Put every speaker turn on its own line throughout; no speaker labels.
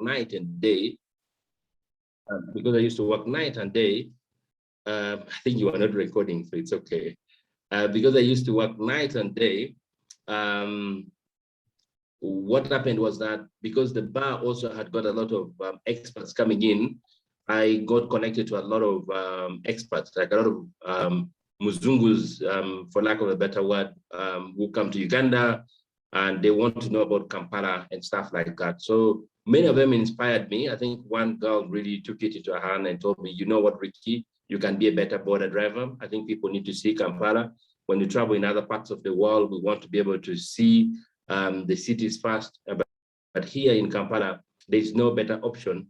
night and day. Because I used to work night and day, I think you are not recording, so it's okay. Because I used to work night and day, what happened was that because the bar also had got a lot of experts coming in, I got connected to a lot of experts, like a lot of Muzungus, for lack of a better word, who come to Uganda and they want to know about Kampala and stuff like that. So many of them inspired me. I think one girl really took it into her hand and told me, you know what, Ricky, you can be a better border driver. I think people need to see Kampala. When you travel in other parts of the world, we want to be able to see the cities first. But here in Kampala, there's no better option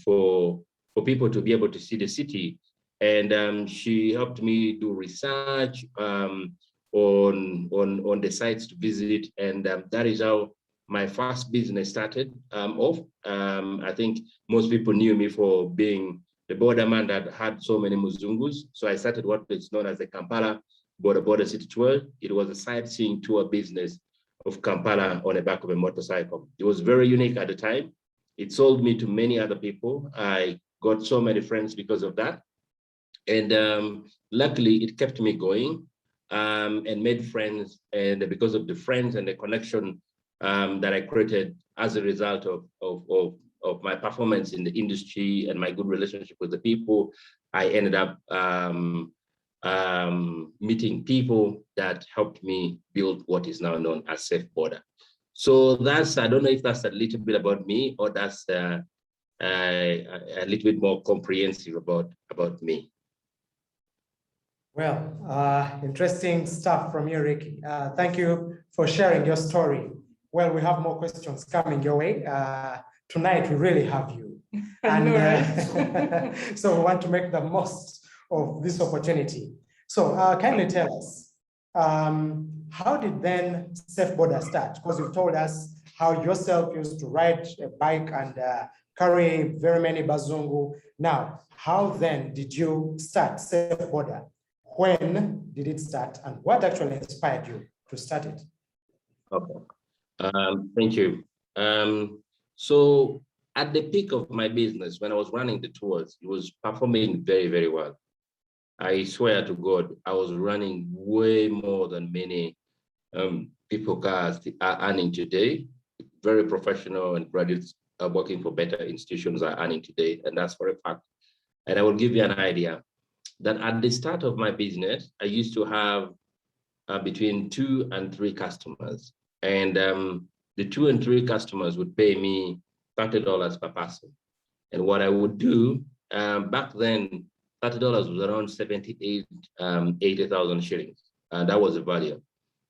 for people to be able to see the city. And she helped me do research on the sites to visit. And that is how my first business started off. I think most people knew me for being the borderman that had so many Muzungus. So I started what is known as the Kampala Border City Tour. It was a sightseeing tour business of Kampala on the back of a motorcycle. It was very unique at the time. It sold me to many other people. I got so many friends because of that. And luckily, it kept me going and made friends. And because of the friends and the connection that I created as a result of my performance in the industry and my good relationship with the people, I ended up meeting people that helped me build what is now known as Safe Border. So that's, I don't know if that's a little bit about me or that's a little bit more comprehensive about me.
Well, interesting stuff from you, Ricky. Thank you for sharing your story. Well, we have more questions coming your way. Tonight, we really have you. And so we want to make the most of this opportunity. So kindly tell us, how did then Safe Border start? Because you told us how yourself used to ride a bike and carry very many bazungu. Now, how then did you start Safe Border? When did it start and what actually inspired you to start it?
Okay, thank you. So at the peak of my business, when I was running the tours, it was performing very, very well. I swear to God, I was running way more than many people are earning today. Very professional and graduates working for better institutions are earning today, and that's for a fact. And I will give you an idea that at the start of my business, I used to have between 2 and 3 customers. And the 2 and 3 customers would pay me $30 per person. And what I would do, back then, $30 was around 78, 80,000 shillings. And that was the value.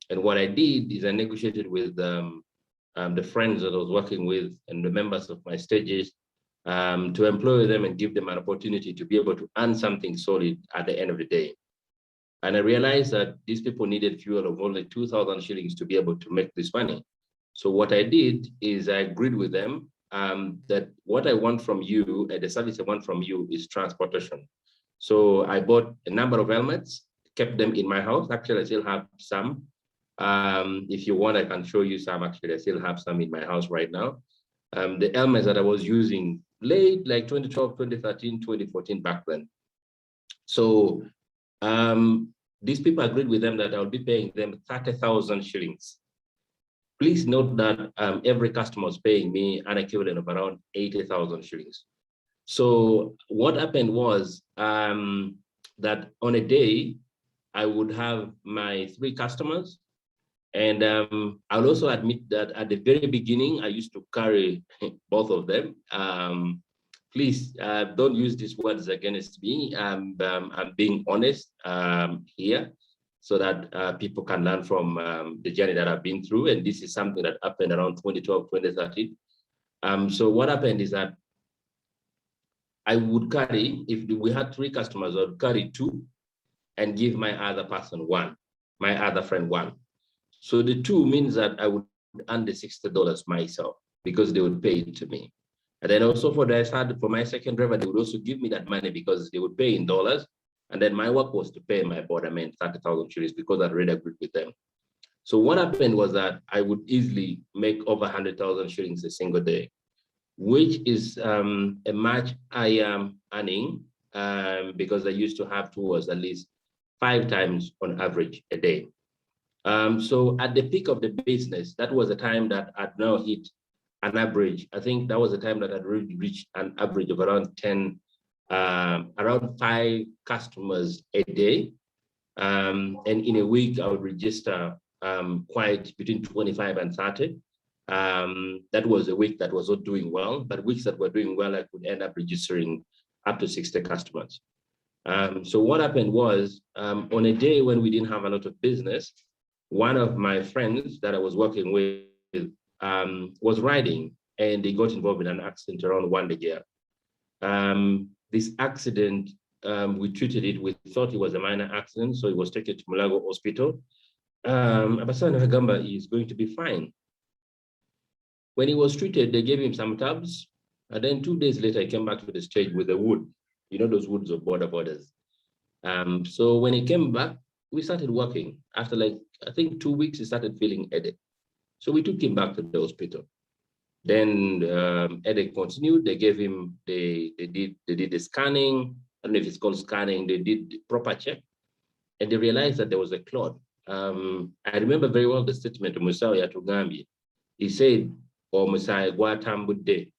And what I did is I negotiated with the friends that I was working with and the members of my stages to employ them and give them an opportunity to be able to earn something solid at the end of the day. And I realized that these people needed fuel of only 2,000 shillings to be able to make this money. So what I did is I agreed with them that what I want from you and the service I want from you is transportation. So I bought a number of helmets, kept them in my house. Actually, I still have some. If you want, I can show you some. Actually, I still have some in my house right now. The helmets that I was using late, like 2012, 2013, 2014 back then. So these people agreed with them that I would be paying them 30,000 shillings. Please note that every customer was paying me an equivalent of around 80,000 shillings. So what happened was that on a day, I would have my 3 customers. And I'll also admit that at the very beginning, I used to carry both of them. Please don't use these words against me. I'm being honest here so that people can learn from the journey that I've been through. And this is something that happened around 2012, 2013. So what happened is that I would carry, if we had 3 customers, I would carry 2 and give my other person 1, my other friend 1. So the 2 means that I would earn the $60 myself because they would pay it to me. And then also for my second driver, they would also give me that money because they would pay in dollars. And then my work was to pay my bordermen 30,000 shillings because I already agreed with them. So what happened was that I would easily make over 100,000 shillings a single day. which is a much higher earning because I used to have tours at least 5 times on average a day. So at the peak of the business, that was the time that I'd now hit an average. I think that was the time that I'd really reached an average of around 10, around 5 customers a day. And in a week, I would register quite between 25 and 30. That was a week that was not doing well, but weeks that were doing well, I could end up registering up to 60 customers. So what happened was, on a day when we didn't have a lot of business, one of my friends that I was working with was riding, and they got involved in an accident around Wandegear. This accident, we treated it, we thought it was a minor accident, so it was taken to Mulago Hospital. Abasana Hagamba is going to be fine. When he was treated, they gave him some tabs, and then 2 days later, he came back to the stage with a wood, you know, those woods of borders. So when he came back, we started working. After like, I think 2 weeks, he started feeling headache. So we took him back to the hospital. Then headache continued. They gave him, they did the scanning. I don't know if it's called scanning. They did the proper check, and they realized that there was a clot. I remember very well the statement of Musaya Tugambi. He said, "Or Musaya Guatambude."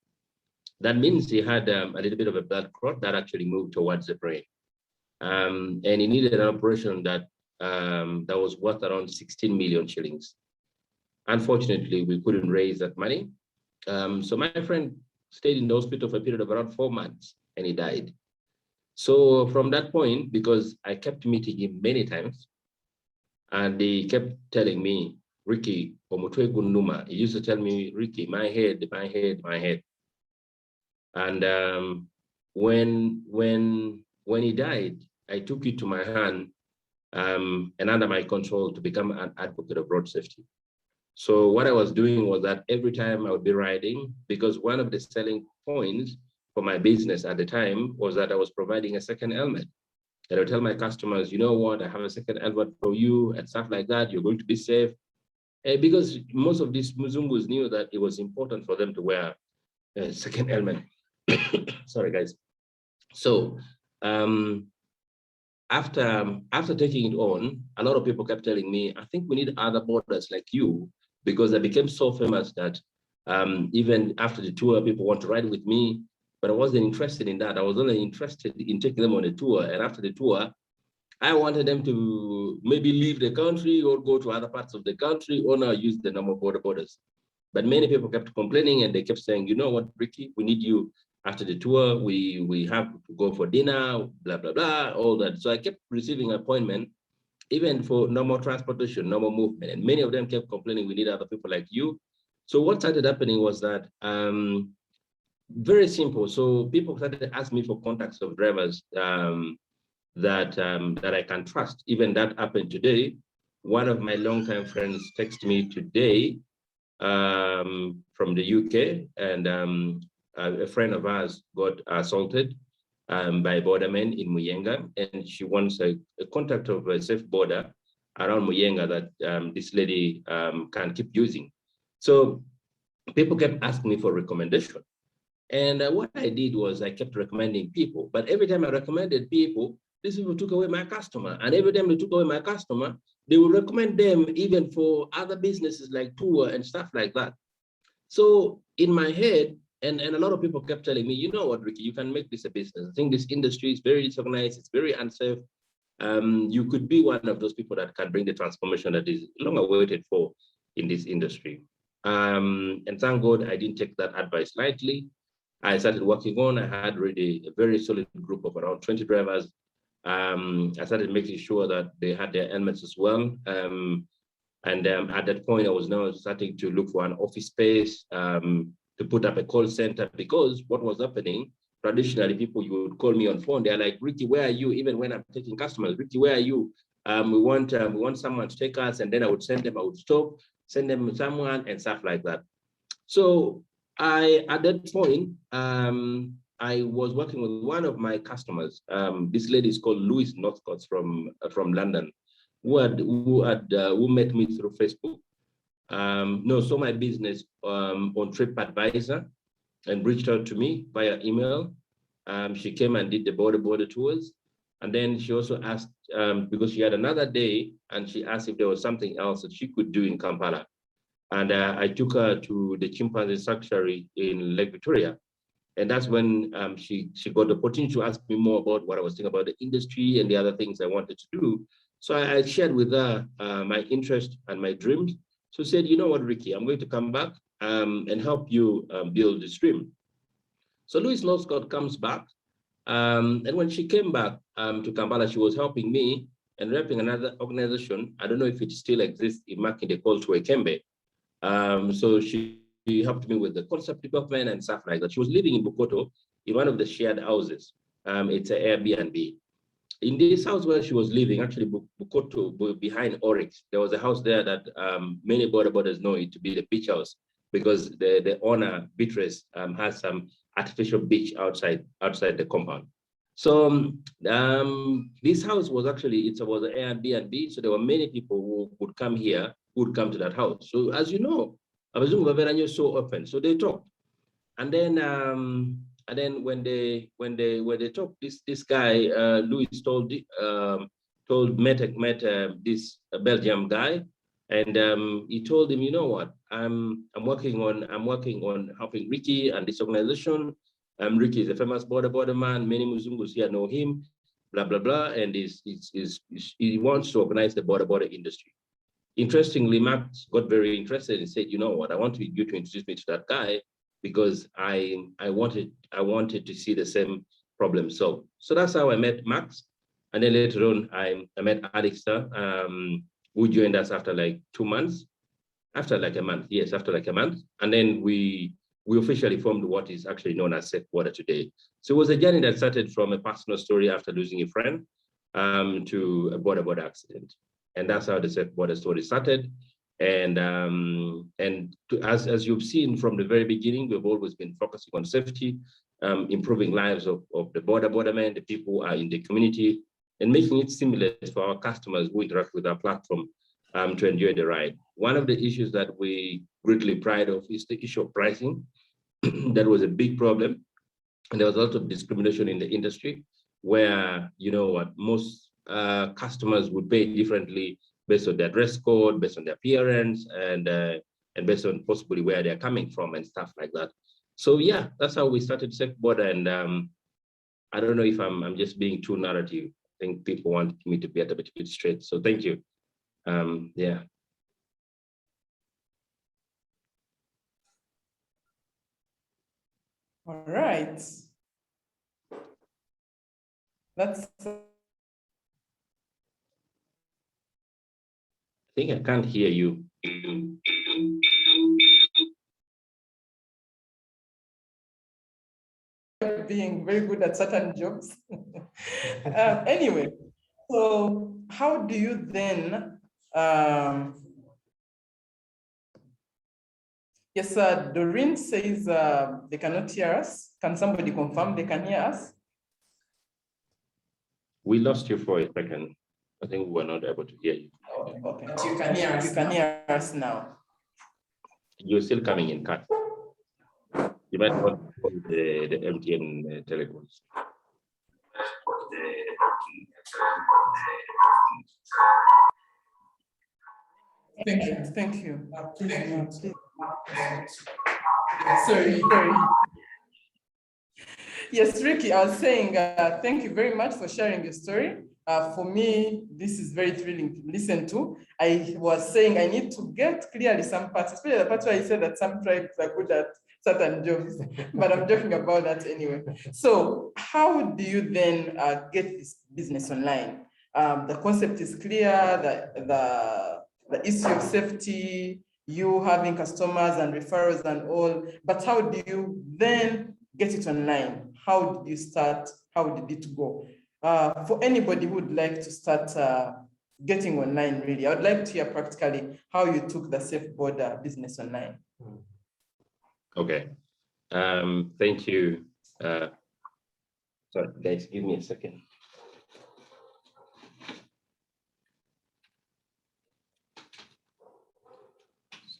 That means he had a little bit of a blood clot that actually moved towards the brain, and he needed an operation that that was worth around 16 million shillings. Unfortunately, we couldn't raise that money. So my friend stayed in the hospital for a period of around 4 months, and he died. So from that point, because I kept meeting him many times, and he kept telling me, "Ricky, Omutwe Gunuma." He used to tell me, "Ricky, my head, my head, my head." And when he died, I took it to my hand and under my control to become an advocate of road safety. So what I was doing was that every time I would be riding, because one of the selling points for my business at the time was that I was providing a second helmet. And I would tell my customers, "You know what, I have a second helmet for you," and stuff like that. "You're going to be safe." Because most of these Muzungus knew that it was important for them to wear a second helmet. Sorry, guys. So after taking it on, a lot of people kept telling me, "I think we need other boarders like you," because I became so famous that even after the tour, people want to ride with me, but I wasn't interested in that. I was only interested in taking them on a tour. And after the tour, I wanted them to maybe leave the country or go to other parts of the country or now use the normal borders. But many people kept complaining, and they kept saying, "You know what, Ricky, we need you after the tour. We have to go for dinner, blah, blah, blah," all that. So I kept receiving appointment, even for normal transportation, normal movement. And many of them kept complaining, "We need other people like you." So what started happening was that, very simple. So people started to ask me for contacts of drivers that I can trust. Even that happened today. One of my longtime friends texted me today from the UK, and a friend of ours got assaulted by bordermen in Muyenga, and she wants a contact of a safe border around Muyenga that this lady can keep using. So people kept asking me for recommendation. And what I did was I kept recommending people, but every time I recommended people, these people took away my customer. And every time they took away my customer, they would recommend them even for other businesses like tour and stuff like that. So in my head, and a lot of people kept telling me, "You know what, Ricky, you can make this a business. I think this industry is very disorganized, it's very unsafe. You could be one of those people that can bring the transformation that is long awaited for in this industry." And thank God I didn't take that advice lightly. I started working on, I had really a very solid group of around 20 drivers. I started making sure that they had their helmets as well. And at that point, I was now starting to look for an office space to put up a call center, because what was happening, traditionally, people, you would call me on phone. They're like, "Ricky, where are you?" Even when I'm taking customers, "Ricky, where are you? We want someone to take us." And then I would send them, I would stop, send them someone and stuff like that. So at that point, I was working with one of my customers. This lady is called Louise Northcote from London, who met me through Facebook. No, saw my business on TripAdvisor, and reached out to me via email. She came and did the border tours. And then she also asked, because she had another day, and she asked if there was something else that she could do in Kampala. And I took her to the chimpanzee sanctuary in Lake Victoria. And that's when she got the opportunity to ask me more about what I was thinking about the industry and the other things I wanted to do. So I shared with her my interest and my dreams. So she said, you know what, Ricky, I'm going to come back and help you build the stream. So Louis Northcott comes back. And when she came back to Kampala, she was helping me and repping another organization. I don't know if it still exists in Makinde called Tuekembe. So she helped me with the concept development and stuff like that. She was living in Bukoto in one of the shared houses. It's an Airbnb. In this house where she was living, actually Bukoto, behind Oryx, there was a house there that many border know it to be the beach house, because the owner, Beatrice, has some artificial beach outside the compound. So this house was actually, it was an Airbnb, so there were many people who would come here, who would come to that house. So as you know, Abazungu Baveranyo so often, so they talked. And then when they talked, this guy Louis met this Belgium guy, and he told him, you know what, I'm working on helping Ricky and this organization. Ricky is a famous border man. Many Muzungus here know him. Blah blah blah, and he wants to organize the border industry. Interestingly, Max got very interested and said, you know what, I want you to introduce me to that guy, because I wanted to see the same problem solved. So that's how I met Max. And then later on, I met Alistair, who joined us after like 2 months, after like a month. And then we officially formed what is actually known as Safe Border today. So it was a journey that started from a personal story after losing a friend to a border accident. And that's how the Safe Border story started. And as you've seen from the very beginning, we've always been focusing on safety, improving lives of the bordermen, the people who are in the community, and making it seamless for our customers who interact with our platform to enjoy the ride. One of the issues that we greatly pride of is the issue of pricing. That was a big problem. And there was a lot of discrimination in the industry, where, you know what, most customers would pay differently based on their dress code, based on their appearance, and based on possibly where they're coming from and stuff like that. So yeah, that's how we started Safe Border. And I don't know if I'm just being too narrative. I think people want me to be a bit straight. So thank you. Yeah.
All right. That's.
I think I can't hear you.
Being very good at certain jobs. Anyway, so how do you then, yes, Doreen says they cannot hear us. Can somebody confirm they can hear us?
We lost you for a second. I think we were not able to hear you.
Oh, okay. But you can hear us. You can hear us now.
You're still coming in cut. You might want to call the MTN telecoms.
Thank you. Thank you. Sorry. Yes, Ricky, I was saying thank you very much for sharing your story. For me, this is very thrilling to listen to. I was saying I need to get clearly some parts, especially the part where I said that some tribes are good at certain jobs, but I'm joking about that anyway. So how do you then get this business online? The concept is clear, the issue of safety, you having customers and referrals and all, but how do you then get it online? How did you start? How did it go? For anybody who would like to start getting online, really, I would like to hear practically how you took the Safe Border business online.
Okay. Thank you. Sorry, guys, give me a second.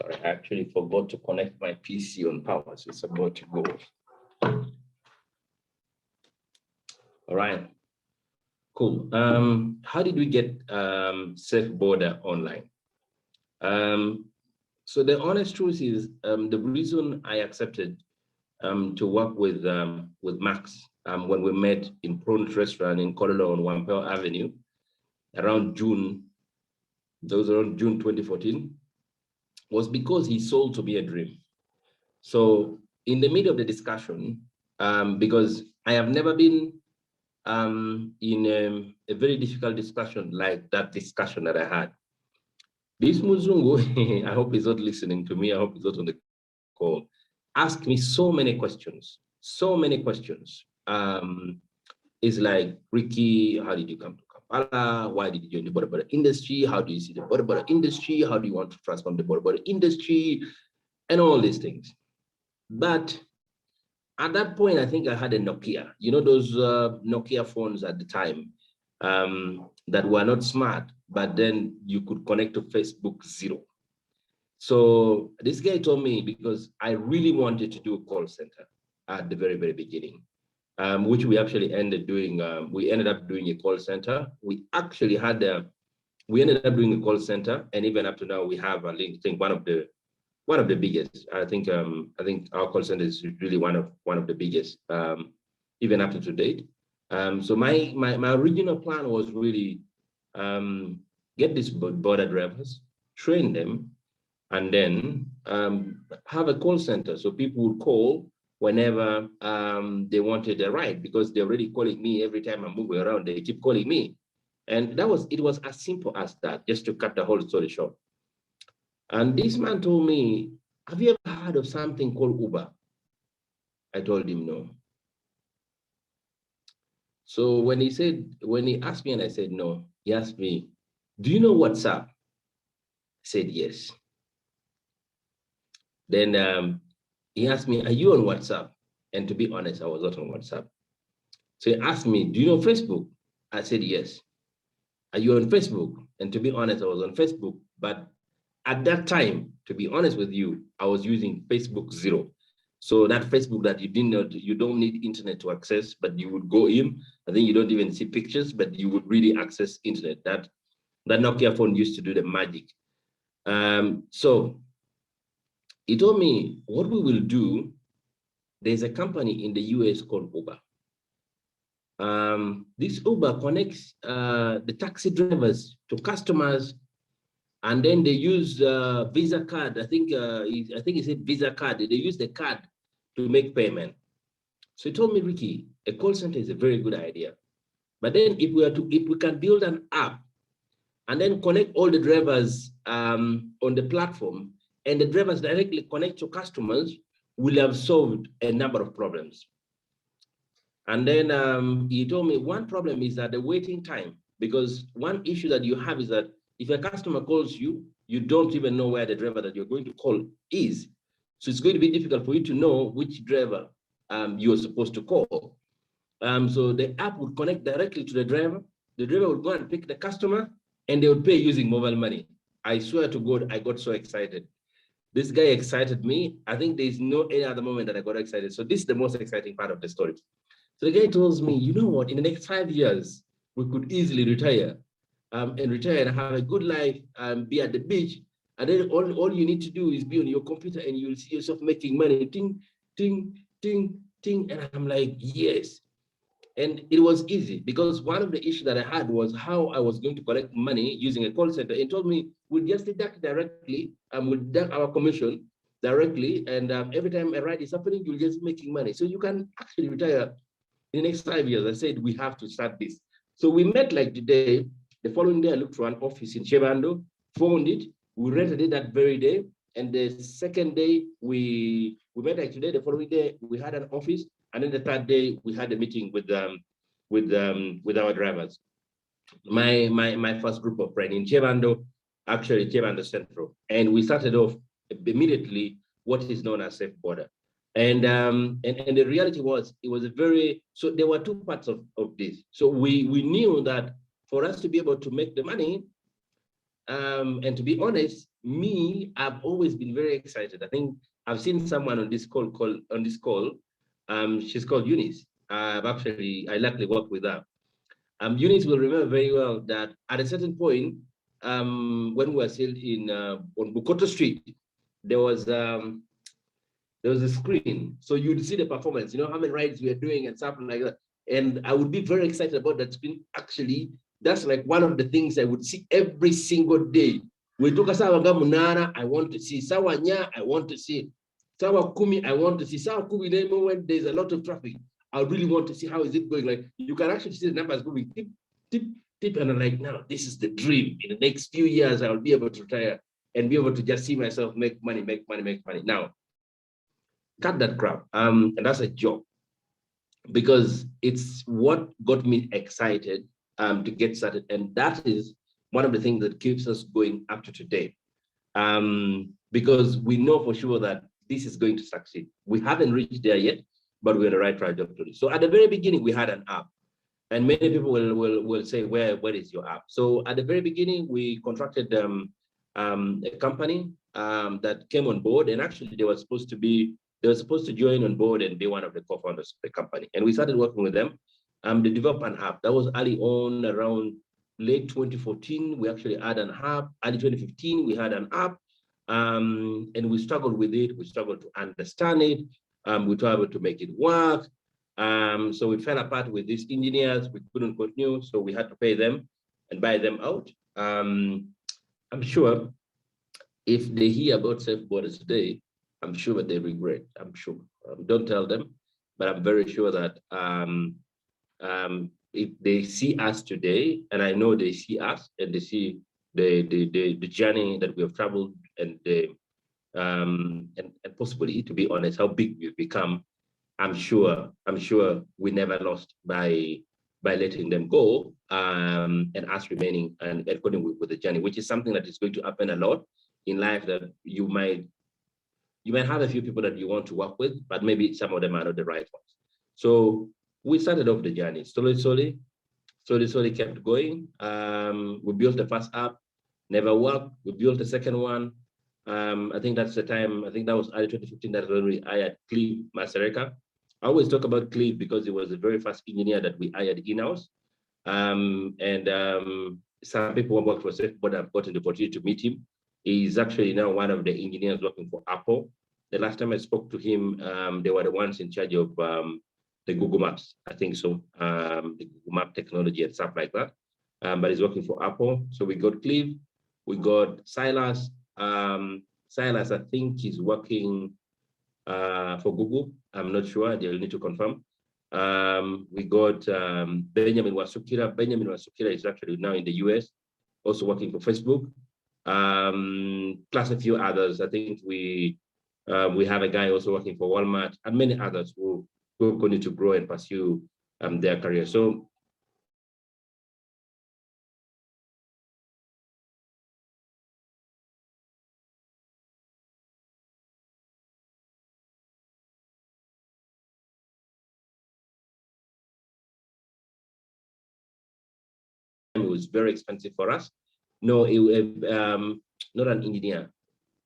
Sorry, I actually forgot to connect my PC on power, so it's about to go. All right, cool. How did we get Safe Border online? So the honest truth is, the reason I accepted to work with Max when we met in Prawn's Restaurant in Colorado on Wampel Avenue around June, those around June 2014, was because he sold to me a dream. So in the middle of the discussion, because I have never been in a very difficult discussion like that discussion that I had. This Muzungu, I hope he's not listening to me, I hope he's not on the call, asked me so many questions. It's like, Ricky, how did you come to Kampala? Why did you join the border industry? How do you see the border industry? How do you want to transform the border industry? And all these things. But at that point, I think I had a Nokia, you know, those Nokia phones at the time that were not smart, but then you could connect to Facebook 0. So this guy told me, because I really wanted to do a call center at the very, very beginning, which we actually ended doing. We ended up doing a call center. We actually had we ended up doing a call center, and even up to now, we have, I think, one of the biggest. I think our call center is really one of the biggest, even up to date. So my original plan was really get these border drivers, train them, and then have a call center so people would call whenever they wanted a ride, because they're already calling me every time I'm moving around. They keep calling me, and it was as simple as that. Just to cut the whole story short. And this man told me, have you ever heard of something called Uber? I told him no. So when he asked me and I said no, he asked me, do you know WhatsApp? I said yes. Then he asked me, are you on WhatsApp? And to be honest, I was not on WhatsApp. So he asked me, do you know Facebook? I said yes. Are you on Facebook? And to be honest, I was on Facebook, but at that time, to be honest with you, I was using Facebook 0. So that Facebook that you didn't know, you don't need internet to access, but you would go in. I think you don't even see pictures, but you would really access internet. That Nokia phone used to do the magic. So he told me, what we will do, there's a company in the US called Uber. This Uber connects the taxi drivers to customers, and then they use Visa card. I think he said Visa card. They use the card to make payment. So he told me, Ricky, a call center is a very good idea. But then if we can build an app and then connect all the drivers on the platform, and the drivers directly connect to customers, we'll have solved a number of problems. And then he told me one problem is that the waiting time, because one issue that you have is that if a customer calls you, you don't even know where the driver that you're going to call is. So it's going to be difficult for you to know which driver you're supposed to call. So the app would connect directly to the driver. The driver would go and pick the customer, and they would pay using mobile money. I swear to God, I got so excited. This guy excited me. I think there's no any other moment that I got excited. So this is the most exciting part of the story. So the guy tells me, you know what, in the next 5 years, we could easily retire and have a good life and be at the beach. And then all you need to do is be on your computer and you'll see yourself making money, ting, ting, ting, ting. And I'm like, yes. And it was easy, because one of the issues that I had was how I was going to collect money using a call center. He told me, we'll just deduct directly, we'll deduct our commission directly. And every time a ride is happening, you're just making money. So you can actually retire in the next 5 years. I said, we have to start this. So we met like today. The following day, I looked for an office in Chebando, found it, we rented it that very day. And the second day, we met like today. The following day, we had an office. And then the third day, we had a meeting with our drivers. My first group of friends in Chebando, actually Chebando Central. And we started off immediately what is known as Safe Border. And the reality was, it was so there were two parts of this. So we knew that for us to be able to make the money, And to be honest, me, I've always been very excited. I think I've seen someone on this call. She's called Eunice. I luckily worked with her. Eunice will remember very well that at a certain point, when we were still in on Bukoto Street, there was a screen, so you'd see the performance. You know how many rides we are doing and stuff like that. And I would be very excited about that screen. Actually, that's like one of the things I would see every single day. We took Sawa Munana, I want to see Sawa Nya, I want to see Sawa Kumi, I want to see Sawa Kumi. When there's a lot of traffic, I really want to see how is it going. Like you can actually see the numbers moving tip, tip, tip, and I'm like, now this is the dream. In the next few years, I will be able to retire and be able to just see myself make money, make money, make money. Now, cut that crap. And that's a job because it's what got me excited to get started, and that is one of the things that keeps us going up to today. Because we know for sure that this is going to succeed. We haven't reached there yet, but we're on the right trajectory. So at the very beginning, we had an app, and many people will say, where is your app? So at the very beginning, we contracted a company that came on board, and actually they were supposed to join on board and be one of the co-founders of the company. And we started working with them. They developed an app that was early on, around late 2014. We actually had an app. Early 2015, we had an app. And we struggled with it. We struggled to understand it. We tried to make it work. So we fell apart with these engineers. We couldn't continue, so we had to pay them and buy them out. I'm sure if they hear about Safe Borders today, I'm sure that they regret. I'm sure. Don't tell them, but I'm very sure that if they see us today, and I know they see us, and they see the journey that we have traveled, and possibly, to be honest, how big we've become, I'm sure we never lost by letting them go, and us remaining and going with the journey, which is something that is going to happen a lot in life, that you might have a few people that you want to work with, but maybe some of them are not the right ones. So we started off the journey slowly kept going. We built the first app, never worked. We built the second one. I think that's the time, I think that was early 2015, that's when we hired Cleve Masereka. I always talk about Cleve because he was the very first engineer that we hired in-house. Some people who worked for SafeBoard have gotten the opportunity to meet him. He's actually now one of the engineers working for Apple. The last time I spoke to him, they were the ones in charge of the Google Maps, I think so, the Google Map technology and stuff like that. But he's working for Apple. So we got Cleve, we got Silas. Silas, I think he's working for Google. I'm not sure, they'll need to confirm. We got Benjamin Wasukira. Benjamin Wasukira is actually now in the US, also working for Facebook. Plus a few others. I think we have a guy also working for Walmart, and many others who continue to grow and pursue their career. So it was very expensive for us. No, not an engineer.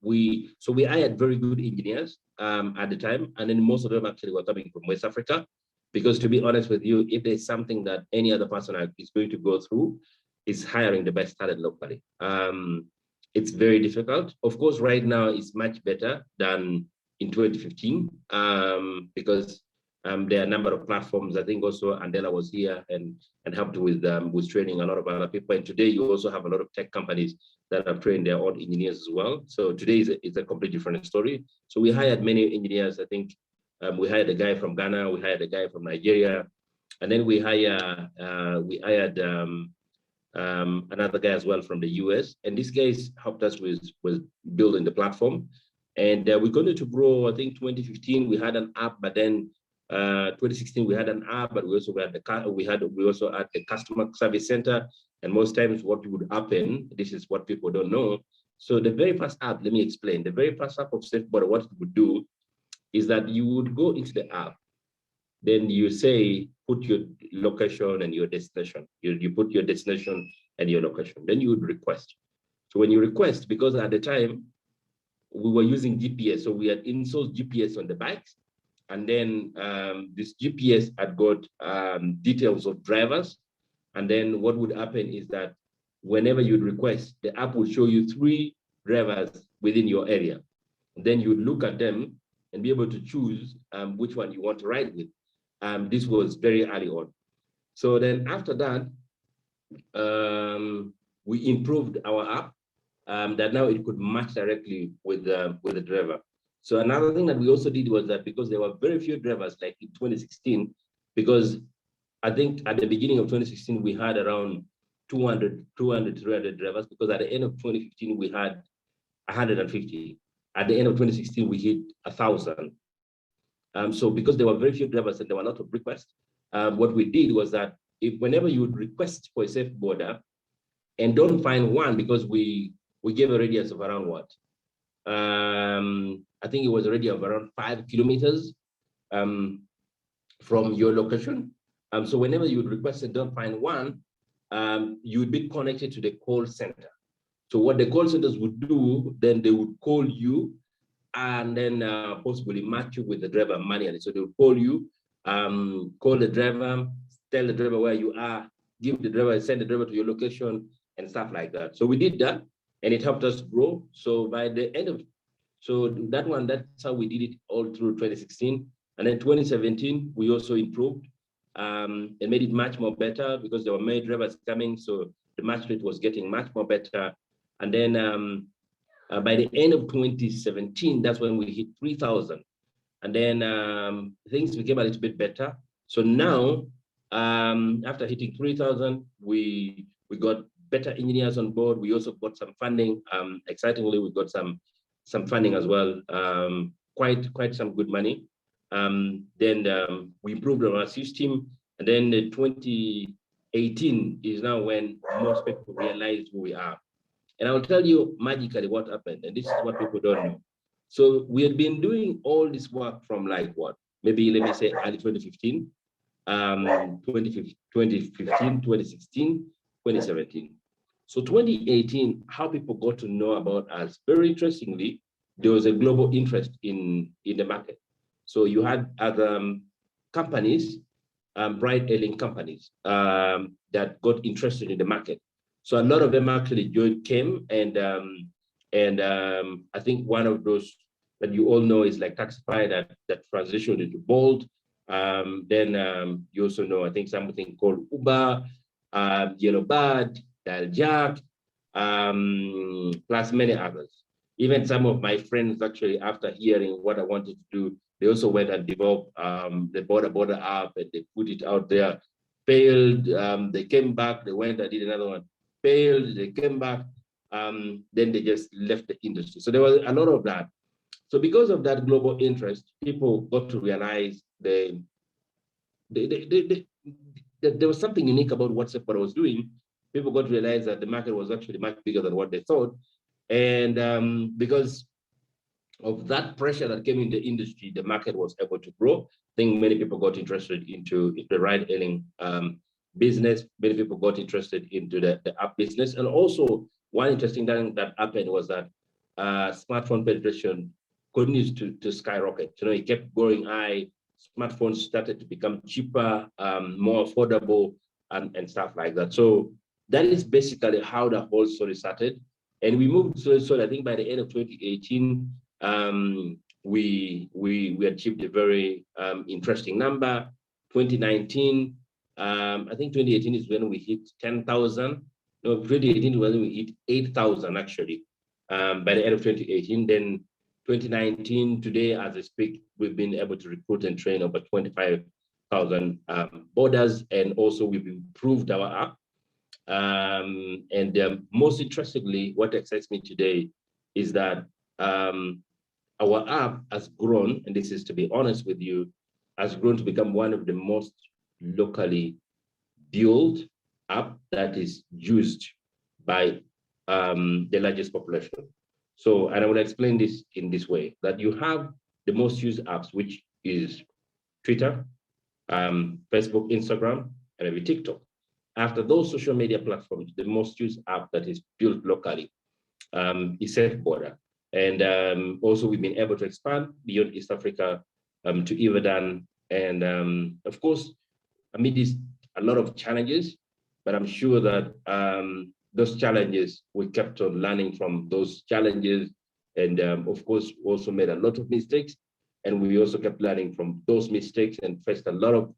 We hired very good engineers at the time, and then most of them actually were coming from West Africa, because to be honest with you, if there's something that any other person is going to go through, is hiring the best talent locally. It's very difficult. Of course, right now it's much better than in 2015 because there are a number of platforms. I think also Andela was here and helped with training a lot of other people. And today you also have a lot of tech companies that have trained their own engineers as well. So today is a completely different story. So we hired many engineers. I think we hired a guy from Ghana, we hired a guy from Nigeria, and then we hired another guy as well from the US. And these guys helped us with building the platform. And we continued to grow. I think 2015 we had an app, but then 2016 we had an app, but we also had the customer service center. And most times what would happen, this is what people don't know. So the very first app, let me explain. The very first app of SafeBoard, what it would do is that you would go into the app, then you say, put your location and your destination. You put your destination and your location. Then you would request. So when you request, because at the time we were using GPS, so we had installed GPS on the bikes, and then this GPS had got details of drivers. And then what would happen is that whenever you'd request, the app would show you 3 drivers within your area. And then you'd look at them and be able to choose which one you want to ride with. This was very early on. So then after that, we improved our app that now it could match directly with the driver. So another thing that we also did was that because there were very few drivers, like in 2016, because I think at the beginning of 2016, we had around 200, 300 drivers, because at the end of 2015, we had 150. At the end of 2016, we hit 1,000. So because there were very few drivers and there were a lot of requests, what we did was that whenever you would request for a safe border and don't find one, because we gave a radius of around what? I think it was a radius of around 5 kilometers from your location. So whenever you would request and don't find one, you would be connected to the call center. So what the call centers would do, then they would call you and then possibly match you with the driver manually. So they would call you, call the driver, tell the driver where you are, give the driver, send the driver to your location and stuff like that. So we did that and it helped us grow. So by the end of, so that's how we did it all through 2016. And then 2017, we also improved and made it much more better because there were many drivers coming. So the match rate was getting much more better. And then by the end of 2017, that's when we hit 3,000. And then things became a little bit better. So now, after hitting 3,000, we got better engineers on board. We also got some funding. Excitingly, we got some funding as well, quite some good money. Then we improved on our system. And then 2018 is now when most people realize who we are. And I will tell you magically what happened. And this is what people don't know. So we had been doing all this work from like what? Maybe let me say early 2015, 2015, 2016, 2017. So 2018, how people got to know about us, very interestingly, there was a global interest in the market. So you had other companies, ride-hailing companies that got interested in the market. So a lot of them actually came, and I think one of those that you all know is like Taxify that transitioned into Bolt. Then you also know, I think, something called Uber, Yellowbird, Jack, plus many others. Even some of my friends actually, after hearing what I wanted to do, they also went and developed the border app, and they put it out there. Failed. They came back. They went and did another one. Failed. They came back. Then they just left the industry. So there was a lot of that. So because of that global interest, people got to realize there was something unique about what Separa was doing. People got to realize that the market was actually much bigger than what they thought. And because of that pressure that came in the industry, the market was able to grow. I think many people got interested into the ride-hailing business. Many people got interested into the app business. And also, one interesting thing that happened was that smartphone penetration continues to skyrocket. You know, it kept going high. Smartphones started to become cheaper, more affordable, and stuff like that. So that is basically how the whole story started. And we moved, so I think by the end of 2018, we achieved a very interesting number. 2019, I think 2018 is when we hit 10,000. No, 2018 is when we hit 8,000 actually. By the end of 2018, then 2019, today as I speak, we've been able to recruit and train over 25,000 boarders, and also we've improved our app. And most interestingly, what excites me today is that our app has grown, and this is to be honest with you, has grown to become one of the most locally built app that is used by the largest population. So, and I will explain this in this way, that you have the most used apps, which is Twitter, Facebook, Instagram, and maybe TikTok. After those social media platforms, the most used app that is built locally a safe border. And also we've been able to expand beyond East Africa to Ibadan. And of course, amidst a lot of challenges, but I'm sure that those challenges, we kept on learning from those challenges. And of course, also made a lot of mistakes. And we also kept learning from those mistakes and faced a lot of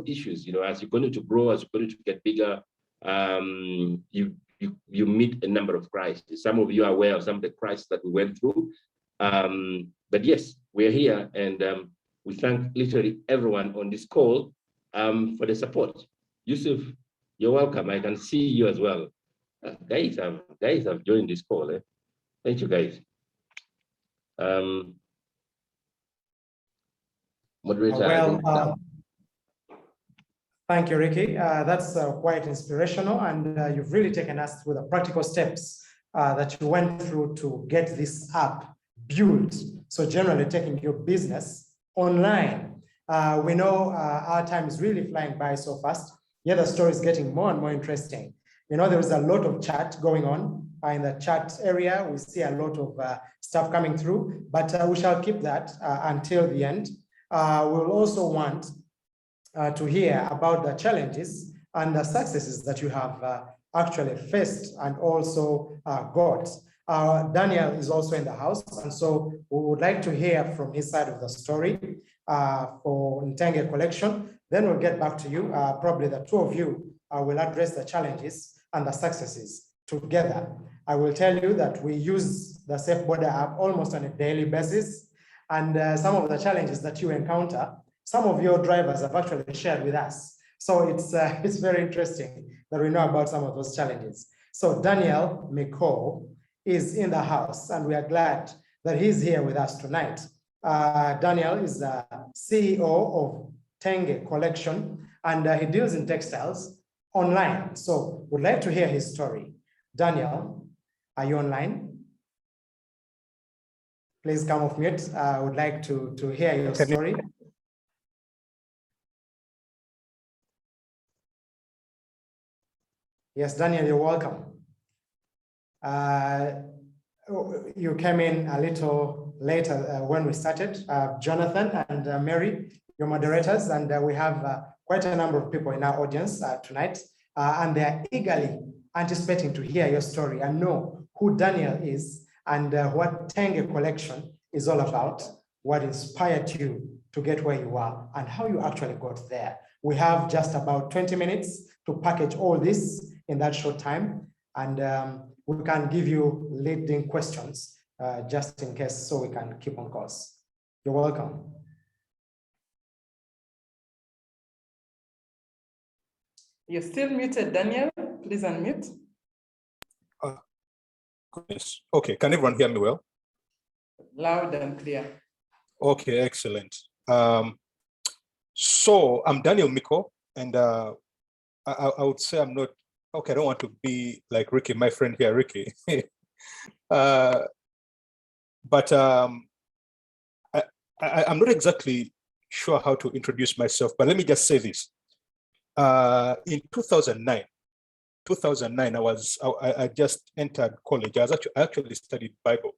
issues. You know, as you're going to grow, as you're going to get bigger, you meet a number of crises. Some of you are aware of some of the crises that we went through. But yes, we're here, and we thank literally everyone on this call for the support. Yusuf, you're welcome. I can see you as well. Guys have joined this call. Thank you, guys. Moderator.
Thank you, Ricky. That's quite inspirational, and you've really taken us through the practical steps that you went through to get this app built. So generally taking your business online. We know our time is really flying by so fast. Yeah, the story is getting more and more interesting. You know, there is a lot of chat going on in the chat area. We see a lot of stuff coming through, but we shall keep that until the end. We'll also want to hear about the challenges and the successes that you have actually faced and also got. Daniel is also in the house, and so we would like to hear from his side of the story for Tange Collection. Then we'll get back to you. Probably the two of you will address the challenges and the successes together. I will tell you that we use the Safe Border app almost on a daily basis, and some of the challenges that you encounter, some of your drivers have actually shared with us. So it's very interesting that we know about some of those challenges. So Daniel Miko is in the house, and we are glad that he's here with us tonight. Daniel is the CEO of Tange Collection, and he deals in textiles online. So we'd like to hear his story. Daniel, are you online? Please come off mute. I would like to hear your story. Yes, Daniel, you're welcome. You came in a little later when we started. Jonathan and Mary, your moderators, and we have quite a number of people in our audience tonight, and they are eagerly anticipating to hear your story and know who Daniel is and what Tange Collection is all about, what inspired you to get where you are, and how you actually got there. We have just about 20 minutes to package all this in that short time, and we can give you leading questions just in case, so we can keep on course. You're welcome.
You're still muted, Daniel. Please unmute.
Yes. Okay, can everyone hear me well?
Loud and clear.
Okay, excellent. So I'm Daniel Miko, and I would say I'm not, okay, I don't want to be like Ricky, my friend here, Ricky. But I'm not exactly sure how to introduce myself, but let me just say this. In 2009, I just entered college. I actually studied Bible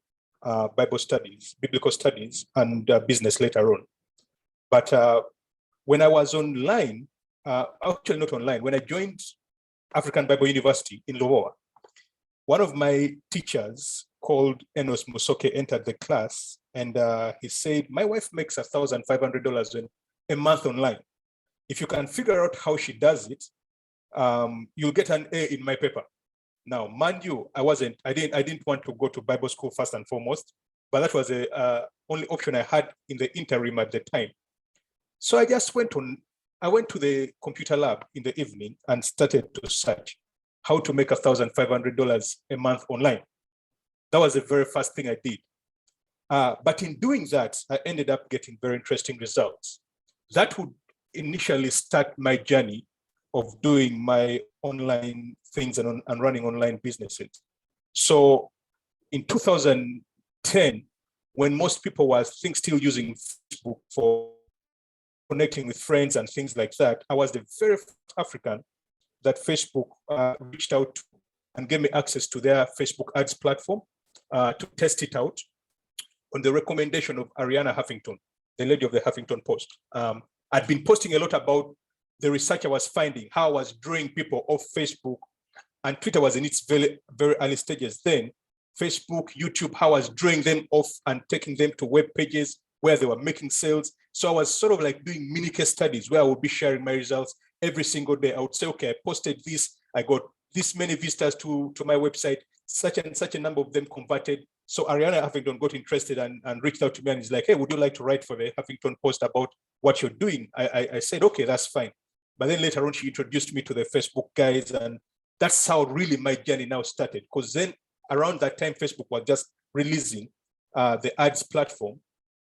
studies, biblical studies, and business later on. But when I was online, actually not online, when I joined African Bible University in Lowoa, one of my teachers called Enos Musoke entered the class, and he said, "My wife makes $1,500 a month online. If you can figure out how she does it, you'll get an A in my paper." Now, mind you, I didn't want to go to Bible school first and foremost, but that was the only option I had in the interim at the time. So I just went to the computer lab in the evening and started to search how to make $1,500 a month online. That was the very first thing I did. But in doing that, I ended up getting very interesting results. That would initially start my journey of doing my online things and running online businesses. So in 2010, when most people were still using Facebook for connecting with friends and things like that, I was the very first African that Facebook reached out to and gave me access to their Facebook ads platform to test it out on the recommendation of Ariana Huffington, the lady of the Huffington Post. I'd been posting a lot about the research I was finding, how I was drawing people off Facebook, and Twitter was in its very, very early stages then. Facebook, YouTube, how I was drawing them off and taking them to web pages where they were making sales. So I was sort of like doing mini case studies where I would be sharing my results every single day. I would say, okay, I posted this, I got this many visitors to my website, such and such a number of them converted. So Ariana Huffington got interested and reached out to me and is like, hey, would you like to write for the Huffington Post about what you're doing? I said, okay, that's fine. But then later on, she introduced me to the Facebook guys, and that's how really my journey now started. Because then around that time, Facebook was just releasing the ads platform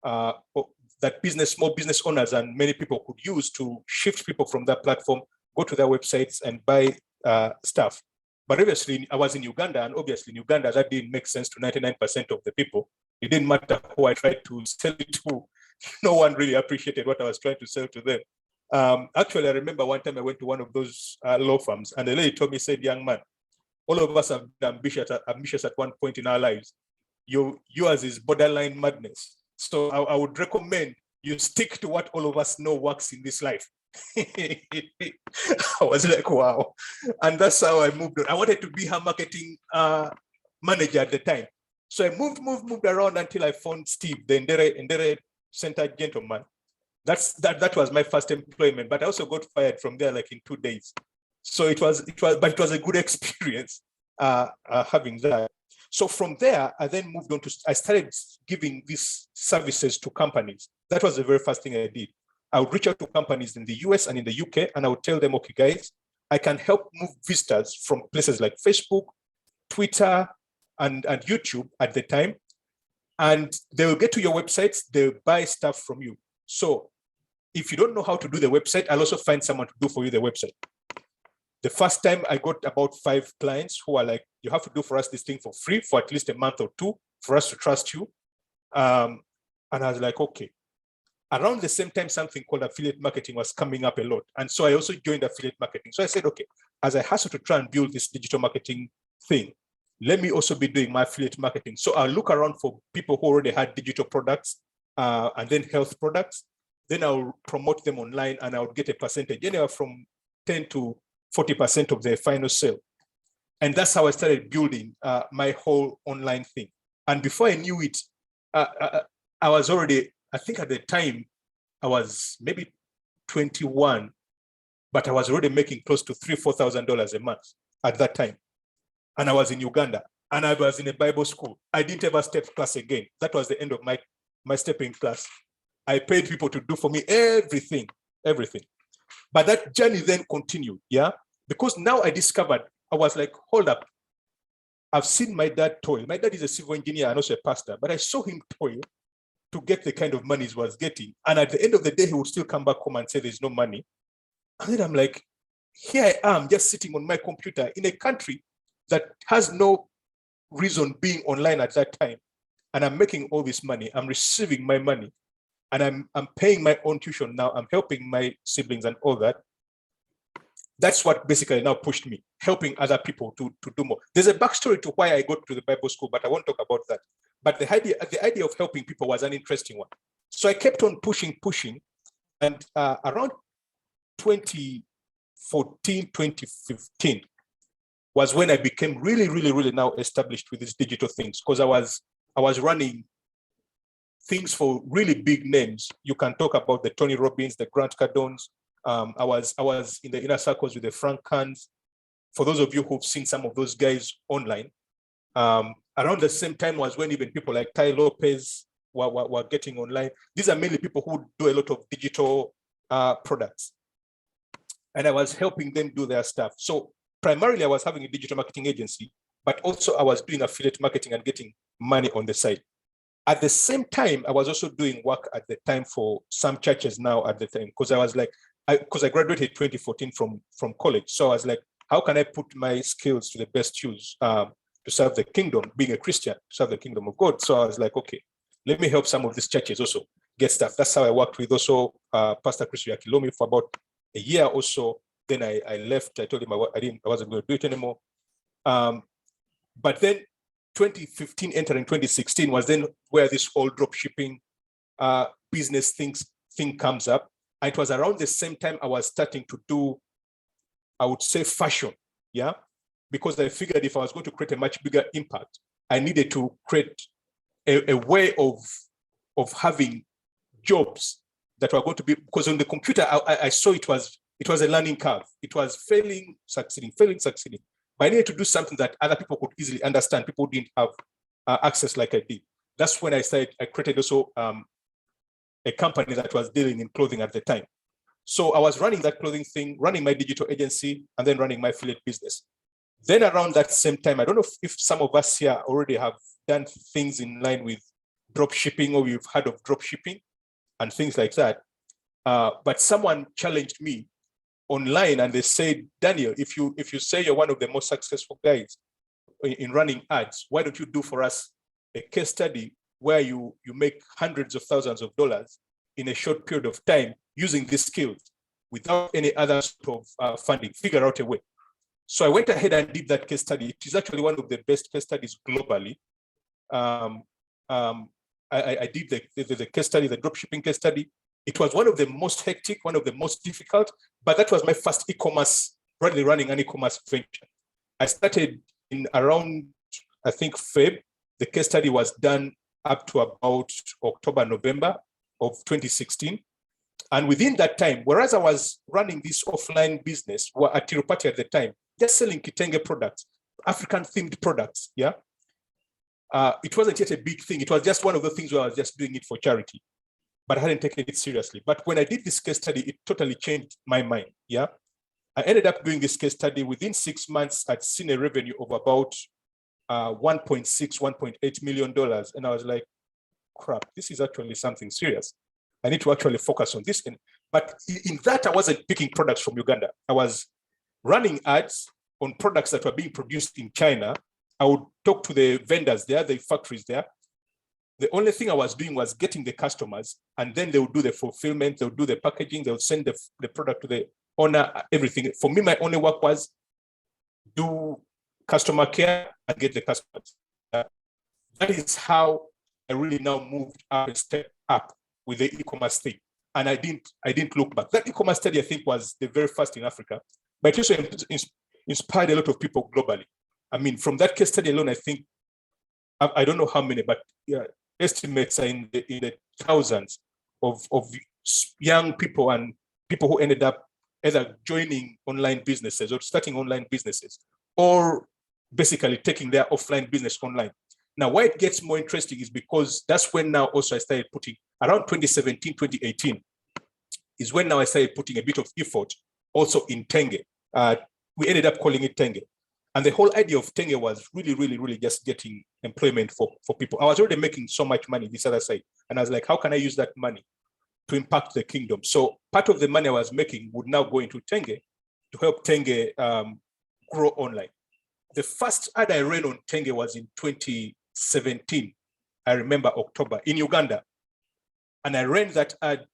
that small business owners and many people could use to shift people from that platform, go to their websites and buy stuff. But obviously, I was in Uganda, and obviously in Uganda, that didn't make sense to 99% of the people. It didn't matter who I tried to sell it to. No one really appreciated what I was trying to sell to them. Actually, I remember one time I went to one of those law firms, and the lady told me, said, young man, all of us have been ambitious at one point in our lives. Yours is borderline madness. So I would recommend you stick to what all of us know works in this life. I was like, wow. And that's how I moved on. I wanted to be her marketing manager at the time. So I moved around until I found Steve, the Ndere Center gentleman. That was my first employment, but I also got fired from there like in 2 days. So it was a good experience having that. So from there, I then moved on I started giving these services to companies. That was the very first thing I did. I would reach out to companies in the US and in the UK, and I would tell them, okay, guys, I can help move visitors from places like Facebook, Twitter, and YouTube at the time. And they will get to your websites, they'll buy stuff from you. So if you don't know how to do the website, I'll also find someone to do for you the website. The first time I got about 5 clients who are like, you have to do for us this thing for free for at least a month or 2 for us to trust you. And I was like, okay. Around the same time, something called affiliate marketing was coming up a lot. And so I also joined affiliate marketing. So I said, okay, as I hustle to try and build this digital marketing thing, let me also be doing my affiliate marketing. So I'll look around for people who already had digital products and then health products. Then I'll promote them online and I'll get a percentage, anywhere from 10 to 40% of their final sale. And that's how I started building my whole online thing. And before I knew it, I was already, I think at the time, I was maybe 21, but I was already making close to $3,000-4,000 a month at that time. And I was in Uganda and I was in a Bible school. I didn't ever step class again. That was the end of my stepping class. I paid people to do for me everything. But that journey then continued, yeah? Because now I discovered, I was like, hold up. I've seen my dad toil. My dad is a civil engineer and also a pastor, but I saw him toil to get the kind of money he was getting. And at the end of the day, he would still come back home and say there's no money. And then I'm like, here I am just sitting on my computer in a country that has no reason being online at that time. And I'm making all this money. I'm receiving my money. And I'm paying my own tuition now. I'm helping my siblings and all that. That's what basically now pushed me, helping other people to do more. There's a backstory to why I got to the Bible school, but I won't talk about that. But the idea of helping people was an interesting one. So I kept on pushing. And around 2014, 2015 was when I became really now established with these digital things, because I was running things for really big names. You can talk about the Tony Robbins, the Grant Cardones. I was in the inner circles with the Frank Kahns. For those of you who've seen some of those guys online, around the same time was when even people like Ty Lopez were getting online. These are mainly people who do a lot of digital products. And I was helping them do their stuff. So primarily I was having a digital marketing agency, but also I was doing affiliate marketing and getting money on the side. At the same time, I was also doing work at the time for some churches now at the time, because I was like, because I graduated 2014 from college. So I was like, how can I put my skills to the best use to serve the kingdom, being a Christian, to serve the kingdom of God. So I was like, okay, let me help some of these churches also get stuff. That's how I worked with also Pastor Chris Yakilomi for about a year or so. Then I left. I told him I wasn't going to do it anymore. But then 2015 entering 2016 was then where this whole drop shipping business thing comes up. And it was around the same time I was starting to do, I would say, fashion, yeah? Because I figured if I was going to create a much bigger impact, I needed to create a way of having jobs that were going to be, because on the computer, I saw it was a learning curve. It was failing, succeeding, failing, succeeding. But I needed to do something that other people could easily understand. People didn't have access like I did. That's when I created also a company that was dealing in clothing at the time. So I was running that clothing thing, running my digital agency, and then running my affiliate business. Then around that same time, I don't know if some of us here already have done things in line with drop shipping, or we've heard of drop shipping and things like that. But someone challenged me online and they said, Daniel, if you say you're one of the most successful guys in running ads, why don't you do for us a case study where you make hundreds of thousands of dollars in a short period of time using these skills without any other sort of funding, figure out a way. So I went ahead and did that case study. It is actually one of the best case studies globally. I did the case study, the dropshipping case study. It was one of the most hectic, one of the most difficult, but that was my first e-commerce, really running an e-commerce venture. I started in around, I think, Feb. The case study was done up to about October, November of 2016. And within that time, whereas I was running this offline business at Tirupati at the time, just selling Kitenge products, African themed products, yeah? It wasn't yet a big thing. It was just one of the things where I was just doing it for charity, but I hadn't taken it seriously. But when I did this case study, it totally changed my mind, yeah? I ended up doing this case study. Within 6 months, I'd seen a revenue of about $1.6, $1.8 million. And I was like, crap, this is actually something serious. I need to actually focus on this. But in that, I wasn't picking products from Uganda. I was running ads on products that were being produced in China. I would talk to the vendors there, the factories there. The only thing I was doing was getting the customers, and then they would do the fulfillment, they would do the packaging, they would send the product to the owner, everything. For me, my only work was do customer care and get the customers. That is how I really now moved up a step up with the e-commerce thing. And I didn't look back. That e-commerce study, I think, was the very first in Africa, but it also inspired a lot of people globally. I mean, from that case study alone, I think, I don't know how many, but yeah, estimates are in the thousands of young people and people who ended up either joining online businesses or starting online businesses, or basically taking their offline business online. Now, why it gets more interesting is because that's when now also I started putting, around 2017, 2018, is when now I started putting a bit of effort also in Tange. We ended up calling it Tange. And the whole idea of Tange was really, really, really just getting employment for people. I was already making so much money this other side. And I was like, how can I use that money to impact the kingdom? So part of the money I was making would now go into Tange to help Tange grow online. The first ad I ran on Tange was in 2017. I remember October in Uganda. And I ran that ad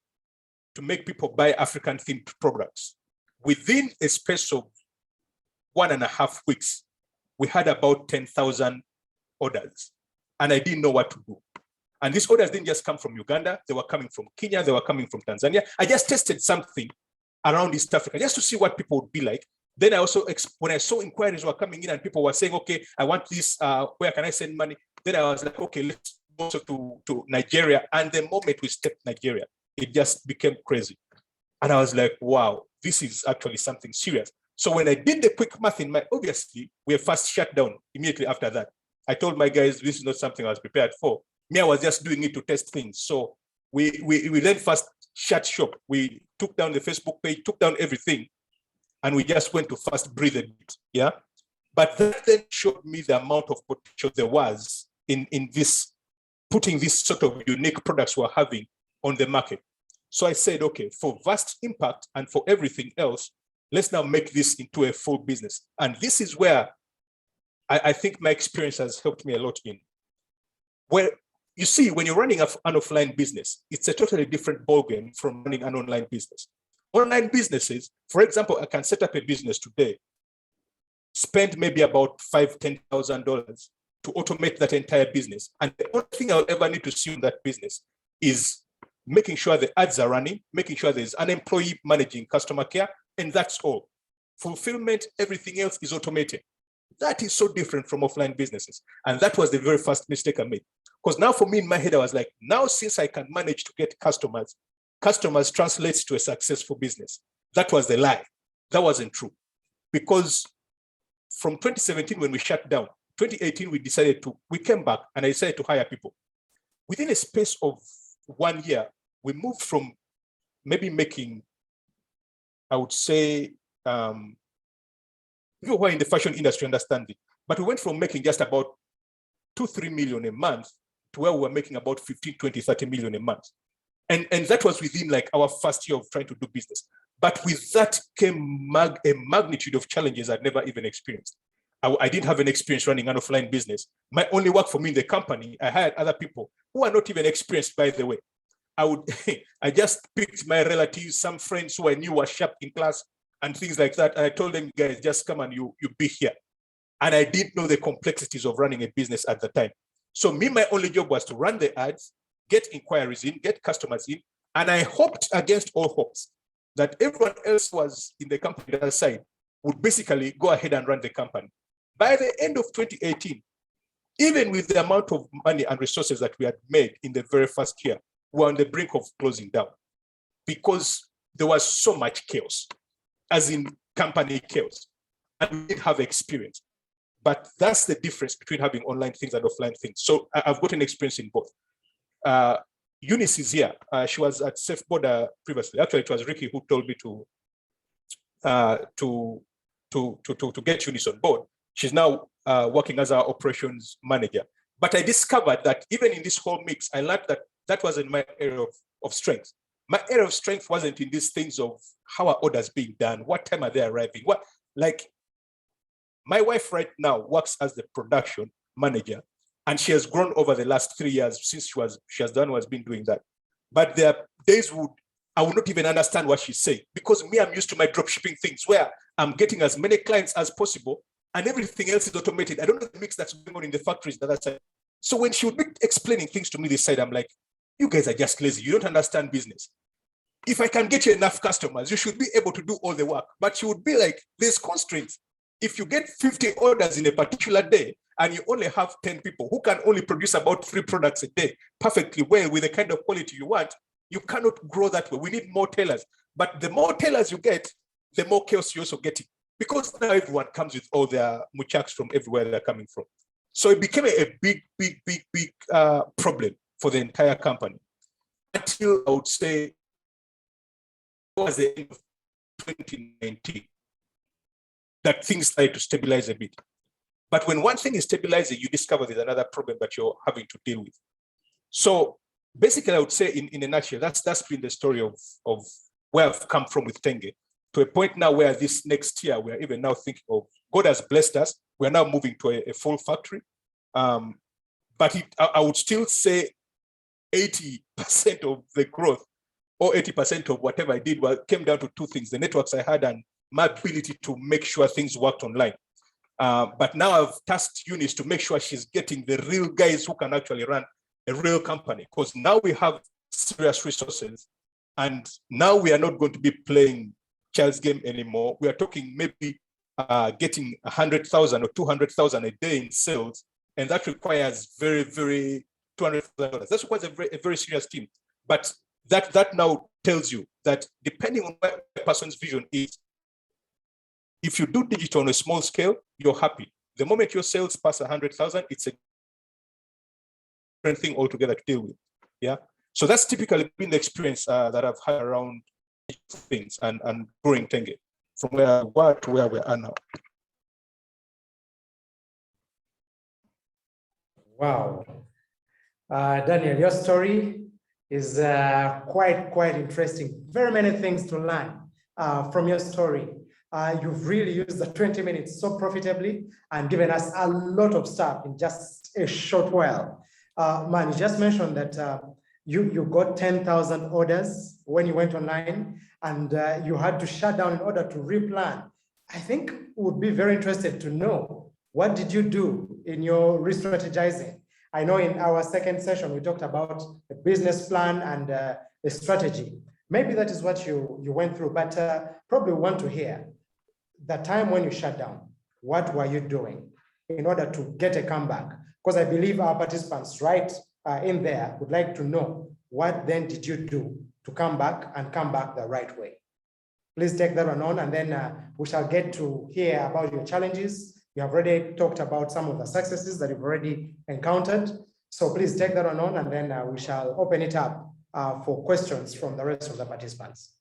to make people buy African themed products. Within a space of 1.5 weeks, we had about 10,000 orders, and I didn't know what to do. And these orders didn't just come from Uganda, they were coming from Kenya, they were coming from Tanzania. I just tested something around East Africa just to see what people would be like. Then I also, when I saw inquiries were coming in and people were saying, okay, I want this, where can I send money? Then I was like, okay, let's go to Nigeria. And the moment we stepped Nigeria, it just became crazy. And I was like, wow, this is actually something serious. So when I did the quick math in my, obviously, we were first shut down immediately after that. I told my guys, this is not something I was prepared for. Me, I was just doing it to test things. So we then first shut shop. We took down the Facebook page, took down everything, and we just went to first breathe a bit, yeah? But that then showed me the amount of potential there was in this, putting this sort of unique products we're having on the market. So I said, okay, for vast impact and for everything else, let's now make this into a full business. And this is where I think my experience has helped me a lot in. Where you see, when you're running an offline business, it's a totally different ballgame from running an online business. Online businesses, for example, I can set up a business today spend maybe about $5,000-$10,000 to automate that entire business. And the only thing I'll ever need to see in that business is making sure the ads are running, making sure there's an employee managing customer care, and that's all. Fulfillment, everything else is automated. That is so different from offline businesses. And that was the very first mistake I made. Because now for me in my head, I was like, now since I can manage to get customers translates to a successful business. That was the lie. That wasn't true. Because from 2017, when we shut down, 2018, we came back and I decided to hire people. Within a space of 1 year, we moved from maybe making, I would say, people who are in the fashion industry understand it, but we went from making just about 2-3 million a month to where we were making about 15, 20, 30 million a month. And that was within like our first year of trying to do business. But with that came a magnitude of challenges I'd never even experienced. I didn't have an experience running an offline business. My only work for me in the company, I hired other people who are not even experienced, by the way. I just picked my relatives, some friends who I knew were sharp in class and things like that. And I told them, guys, just come and you be here. And I didn't know the complexities of running a business at the time. So my only job was to run the ads, get inquiries in, get customers in. And I hoped against all hopes that everyone else was in the company that side would basically go ahead and run the company. By the end of 2018, even with the amount of money and resources that we had made in the very first year, we were on the brink of closing down because there was so much chaos, as in company chaos, and we didn't have experience. But that's the difference between having online things and offline things. So I've got an experience in both. Eunice is here. She was at Safe Border previously. Actually, it was Ricky who told me to get Eunice on board. She's now working as our operations manager. But I discovered that even in this whole mix, I learned that that wasn't my area of strength. My area of strength wasn't in these things of how are orders being done, what time are they arriving, my wife right now works as the production manager, and she has grown over the last 3 years since she has been doing that. But there are days I would not even understand what she's saying, because I'm used to my drop shipping things where I'm getting as many clients as possible and everything else is automated. I don't know the mix that's going on in the factories the other side. So when she would be explaining things to me this side, I'm like, you guys are just lazy. You don't understand business. If I can get you enough customers, you should be able to do all the work. But she would be like, there's constraints. If you get 50 orders in a particular day and you only have 10 people who can only produce about 3 products a day perfectly well with the kind of quality you want, you cannot grow that way. We need more tailors. But the more tailors you get, the more chaos you're also getting. Because now everyone comes with all their muchachs from everywhere they're coming from. So it became a big problem for the entire company. Until I would say, towards the end of 2019, that things started to stabilize a bit. But when one thing is stabilizing, you discover there's another problem that you're having to deal with. So basically, I would say in a nutshell, that's been the story of where I've come from with Tange, to a point now where this next year, we're even now thinking of, God has blessed us, we're now moving to a full factory. But I would still say 80% of the growth or 80% of whatever I did came down to 2 things: the networks I had and my ability to make sure things worked online. But now I've tasked Eunice to make sure she's getting the real guys who can actually run a real company, because now we have serious resources. And now we are not going to be playing child's game anymore. We are talking maybe getting 100,000 or 200,000 a day in sales. And that requires very, very $200,000. That requires a very serious team. But that now tells you that depending on where a person's vision is, if you do digital on a small scale, you're happy. The moment your sales pass 100,000, it's a different thing altogether to deal with. Yeah. So that's typically been the experience that I've had around things and growing Tange from where we were to where we are now.
Wow. Daniel, your story is quite interesting. Very many things to learn from your story. You've really used the 20 minutes so profitably and given us a lot of stuff in just a short while. Man, you just mentioned that you got 10,000 orders when you went online, and you had to shut down in order to replan. I think would be very interested to know, what did you do in your re-strategizing? I know in our second session, we talked about the business plan and the strategy. Maybe that is what you went through, but probably want to hear the time when you shut down. What were you doing in order to get a comeback? Because I believe our participants right in there would like to know, what then did you do to come back and come back the right way? Please take that one on, and then we shall get to hear about your challenges. You have already talked about some of the successes that you've already encountered. So please take that one on, and then we shall open it up for questions from the rest of the participants.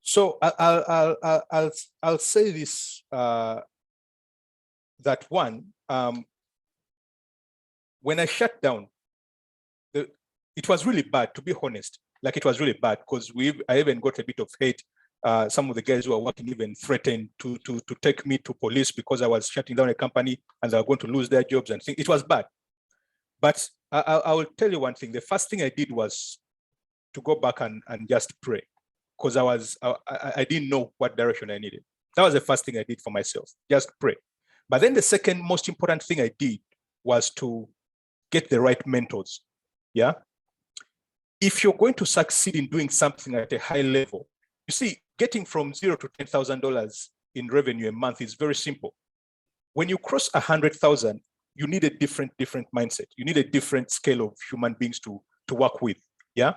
So I'll say this, that one, when I shut down, it was really bad, to be honest. Like, it was really bad, because I even got a bit of hate. Some of the guys who are working even threatened to take me to police because I was shutting down a company and they were going to lose their jobs and things. It was bad. But I will tell you one thing. The first thing I did was to go back and just pray, because I didn't know what direction I needed. That was the first thing I did for myself, just pray. But then the second most important thing I did was to get the right mentors. Yeah. If you're going to succeed in doing something at a high level, you see, getting from $0 to $10,000 in revenue a month is very simple. When you cross 100,000, you need a different mindset. You need a different scale of human beings to work with. Yeah.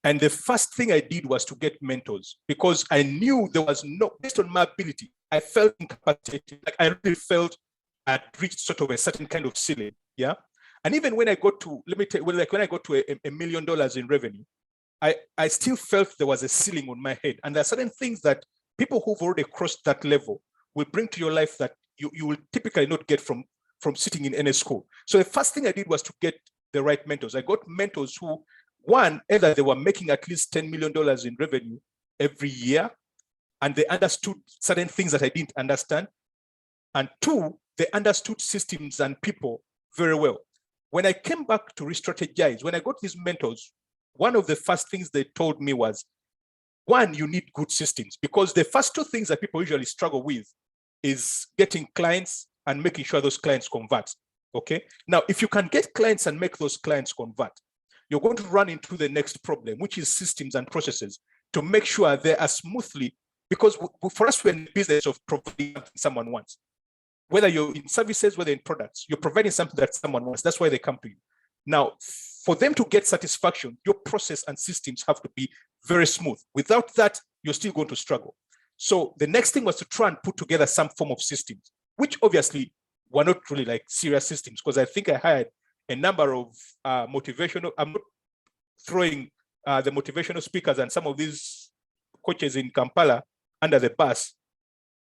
And the first thing I did was to get mentors, because I knew there was based on my ability, I felt incapacitated. Like, I really felt I'd reached sort of a certain kind of ceiling. Yeah. And even when I got to, let me tell you, like when I got to $1 million in revenue, I still felt there was a ceiling on my head. And there are certain things that people who've already crossed that level will bring to your life that you will typically not get from sitting in any school. So the first thing I did was to get the right mentors. I got mentors who, one, either they were making at least $10 million in revenue every year, and they understood certain things that I didn't understand. And two, they understood systems and people very well. When I came back to re-strategize, when I got these mentors, one of the first things they told me was, one, you need good systems, because the first two things that people usually struggle with is getting clients and making sure those clients convert. Okay. Now, if you can get clients and make those clients convert, you're going to run into the next problem, which is systems and processes to make sure they are smoothly, because for us, we're in the business of providing something someone wants. Whether you're in services, whether in products, you're providing something that someone wants. That's why they come to you. Now, for them to get satisfaction, your process and systems have to be very smooth. Without that, you're still going to struggle. So the next thing was to try and put together some form of systems, which obviously were not really like serious systems, because I think I hired a number of motivational, I'm not throwing the motivational speakers and some of these coaches in Kampala under the bus,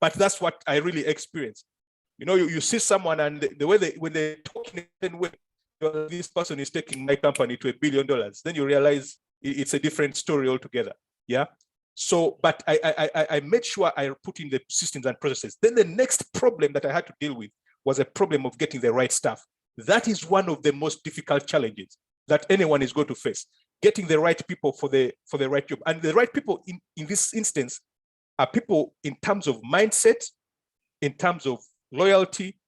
but that's what I really experienced. You know, you see someone and the way when they're talking, this person is taking my company to $1 billion, then you realize it's a different story altogether. Yeah. So, but I made sure I put in the systems and processes. Then the next problem that I had to deal with was a problem of getting the right staff. That is one of the most difficult challenges that anyone is going to face, getting the right people for the right job. And the right people in this instance are people in terms of mindset, in terms of loyalty,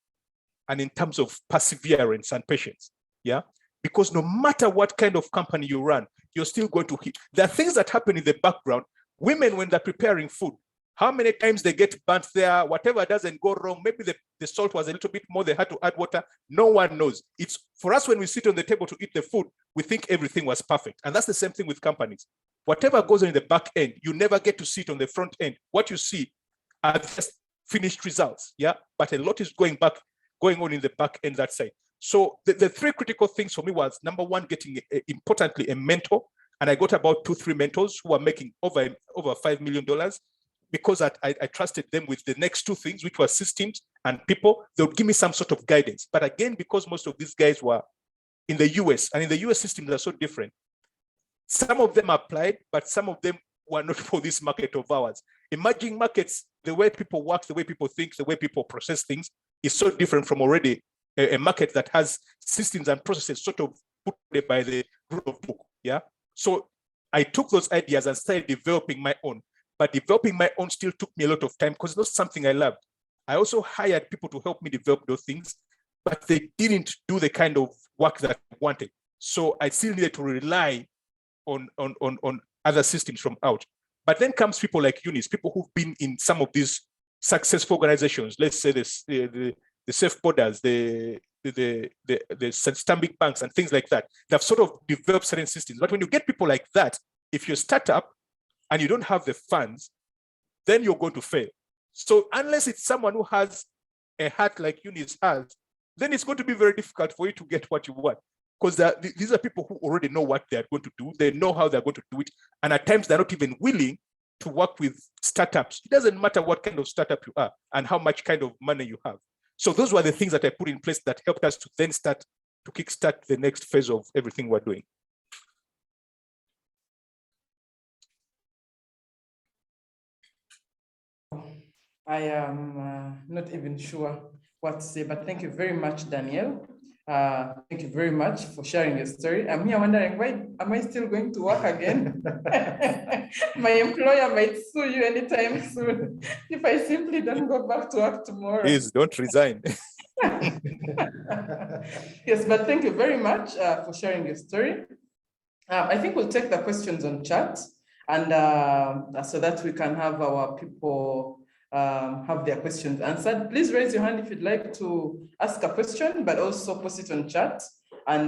and in terms of perseverance and patience. Yeah. Because no matter what kind of company you run, you're still going to hit. There are things that happen in the background. Women, when they're preparing food, how many times they get burnt there, whatever doesn't go wrong, maybe the salt was a little bit more, they had to add water. No one knows. It's for us, when we sit on the table to eat the food, we think everything was perfect. And that's the same thing with companies. Whatever goes on in the back end, you never get to see it on the front end. What you see are just finished results. Yeah. But a lot is going on in the back end, that side. So the three critical things for me was, number one, getting importantly a mentor. And I got about 2-3 mentors who are making over $5 million, because I trusted them with the next two things, which were systems and people. They would give me some sort of guidance. But again, because most of these guys were in the US, and in the US systems are so different, some of them applied, but some of them were not for this market of ours. Emerging markets, the way people work, the way people think, the way people process things is so different from already a market that has systems and processes sort of put by the rule of book. Yeah. So I took those ideas and started developing my own. but developing my own still took me a lot of time because it's not something I loved. I also hired people to help me develop those things, but they didn't do the kind of work that I wanted. So I still needed to rely on other systems from out. But then comes people like Eunice, people who've been in some of these successful organizations. Let's say this, the safe borders, the Stanbic banks and things like that. They've sort of developed certain systems. But when you get people like that, if you're a startup and you don't have the funds, then you're going to fail. So unless it's someone who has a heart like Eunice has, then it's going to be very difficult for you to get what you want. Because these are people who already know what they're going to do. They know how they're going to do it. And at times they're not even willing to work with startups. It doesn't matter what kind of startup you are and how much kind of money you have. So those were the things that I put in place that helped us to then start to kickstart the next phase of everything we're doing.
I am not even sure what to say, but thank you very much, Daniel. Thank you very much for sharing your story. I'm here wondering, why am I still going to work again? My employer might sue you anytime soon if I simply don't go back to work tomorrow.
Please don't resign.
Yes, but thank you very much for sharing your story. I think we'll take the questions on chat, and so that we can have our people have their questions answered. Please raise your hand if you'd like to ask a question, but also post it on chat, and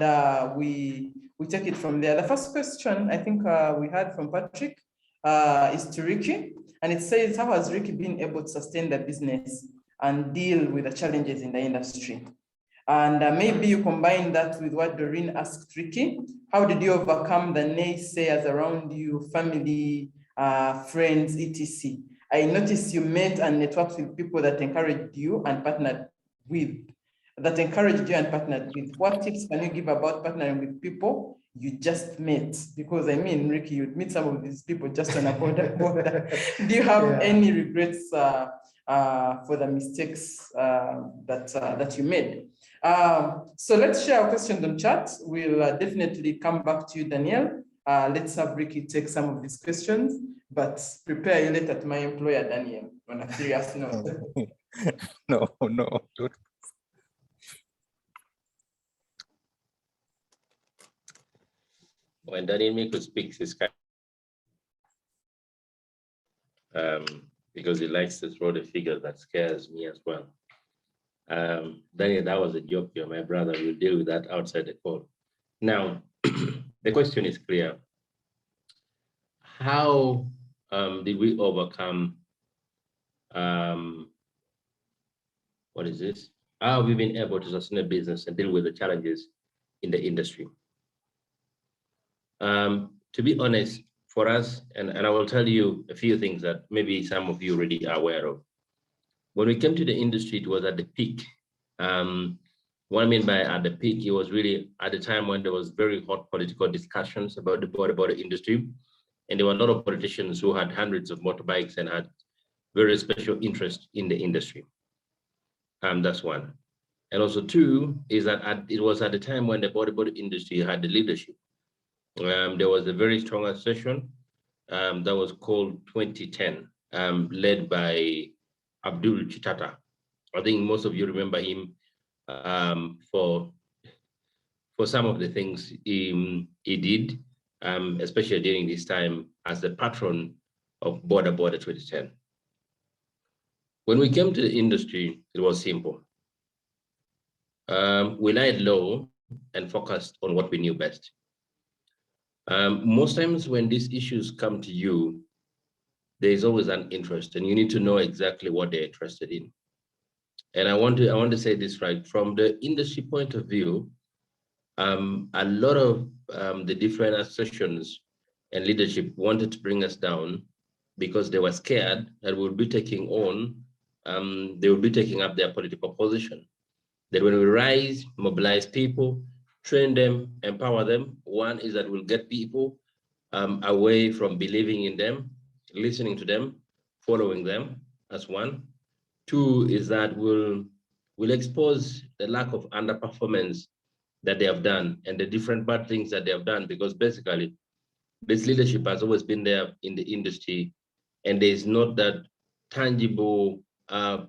we take it from there. The first question I think we had from Patrick is to Ricky, and it says, how has Ricky been able to sustain the business and deal with the challenges in the industry? And maybe you combine that with what Doreen asked Ricky. How did you overcome the naysayers around you, family, friends, etc.? I noticed you met and networked with people that encouraged you and partnered with. What tips can you give about partnering with people you just met? Because I mean, Ricky, you'd meet some of these people just on a border. Do you have any regrets for the mistakes that you made? So let's share our questions on chat. We'll definitely come back to you, Daniel. Let's have Ricky take some of these questions, but prepare you later to my employer, Daniel, on a serious note.
No, don't.
When Daniel Miko speaks, it's kind because he likes to throw the figures that scares me as well. Daniel, that was a joke. You're my brother. We'll deal with that outside the call. Now, the question is clear. How did we overcome, what is this? How have we been able to sustain a business and deal with the challenges in the industry? To be honest, for us, and I will tell you a few things that maybe some of you already are aware of. When we came to the industry, it was at the peak. What I mean by at the peak, it was really at the time when there was very hot political discussions about the border industry. And there were a lot of politicians who had hundreds of motorbikes and had very special interest in the industry. That's one. And also two is that it was at the time when the border industry had the leadership. There was a very strong association that was called 2010, led by Abdul Chitata. I think most of you remember him for some of the things he did, especially during this time as the patron of Border 2010. When we came to the industry, it was simple. We laid low and focused on what we knew best. Most times when these issues come to you, there is always an interest, and you need to know exactly what they're interested in. And I want to say this right from the industry point of view. A lot of the different associations and leadership wanted to bring us down because they were scared that we'll be taking on, they will be taking up their political position. That when we rise, mobilize people, train them, empower them, one is that we'll get people away from believing in them, listening to them, following them, as one. Two is that we'll expose the lack of underperformance that they have done and the different bad things that they have done, because basically this leadership has always been there in the industry and there's not that tangible,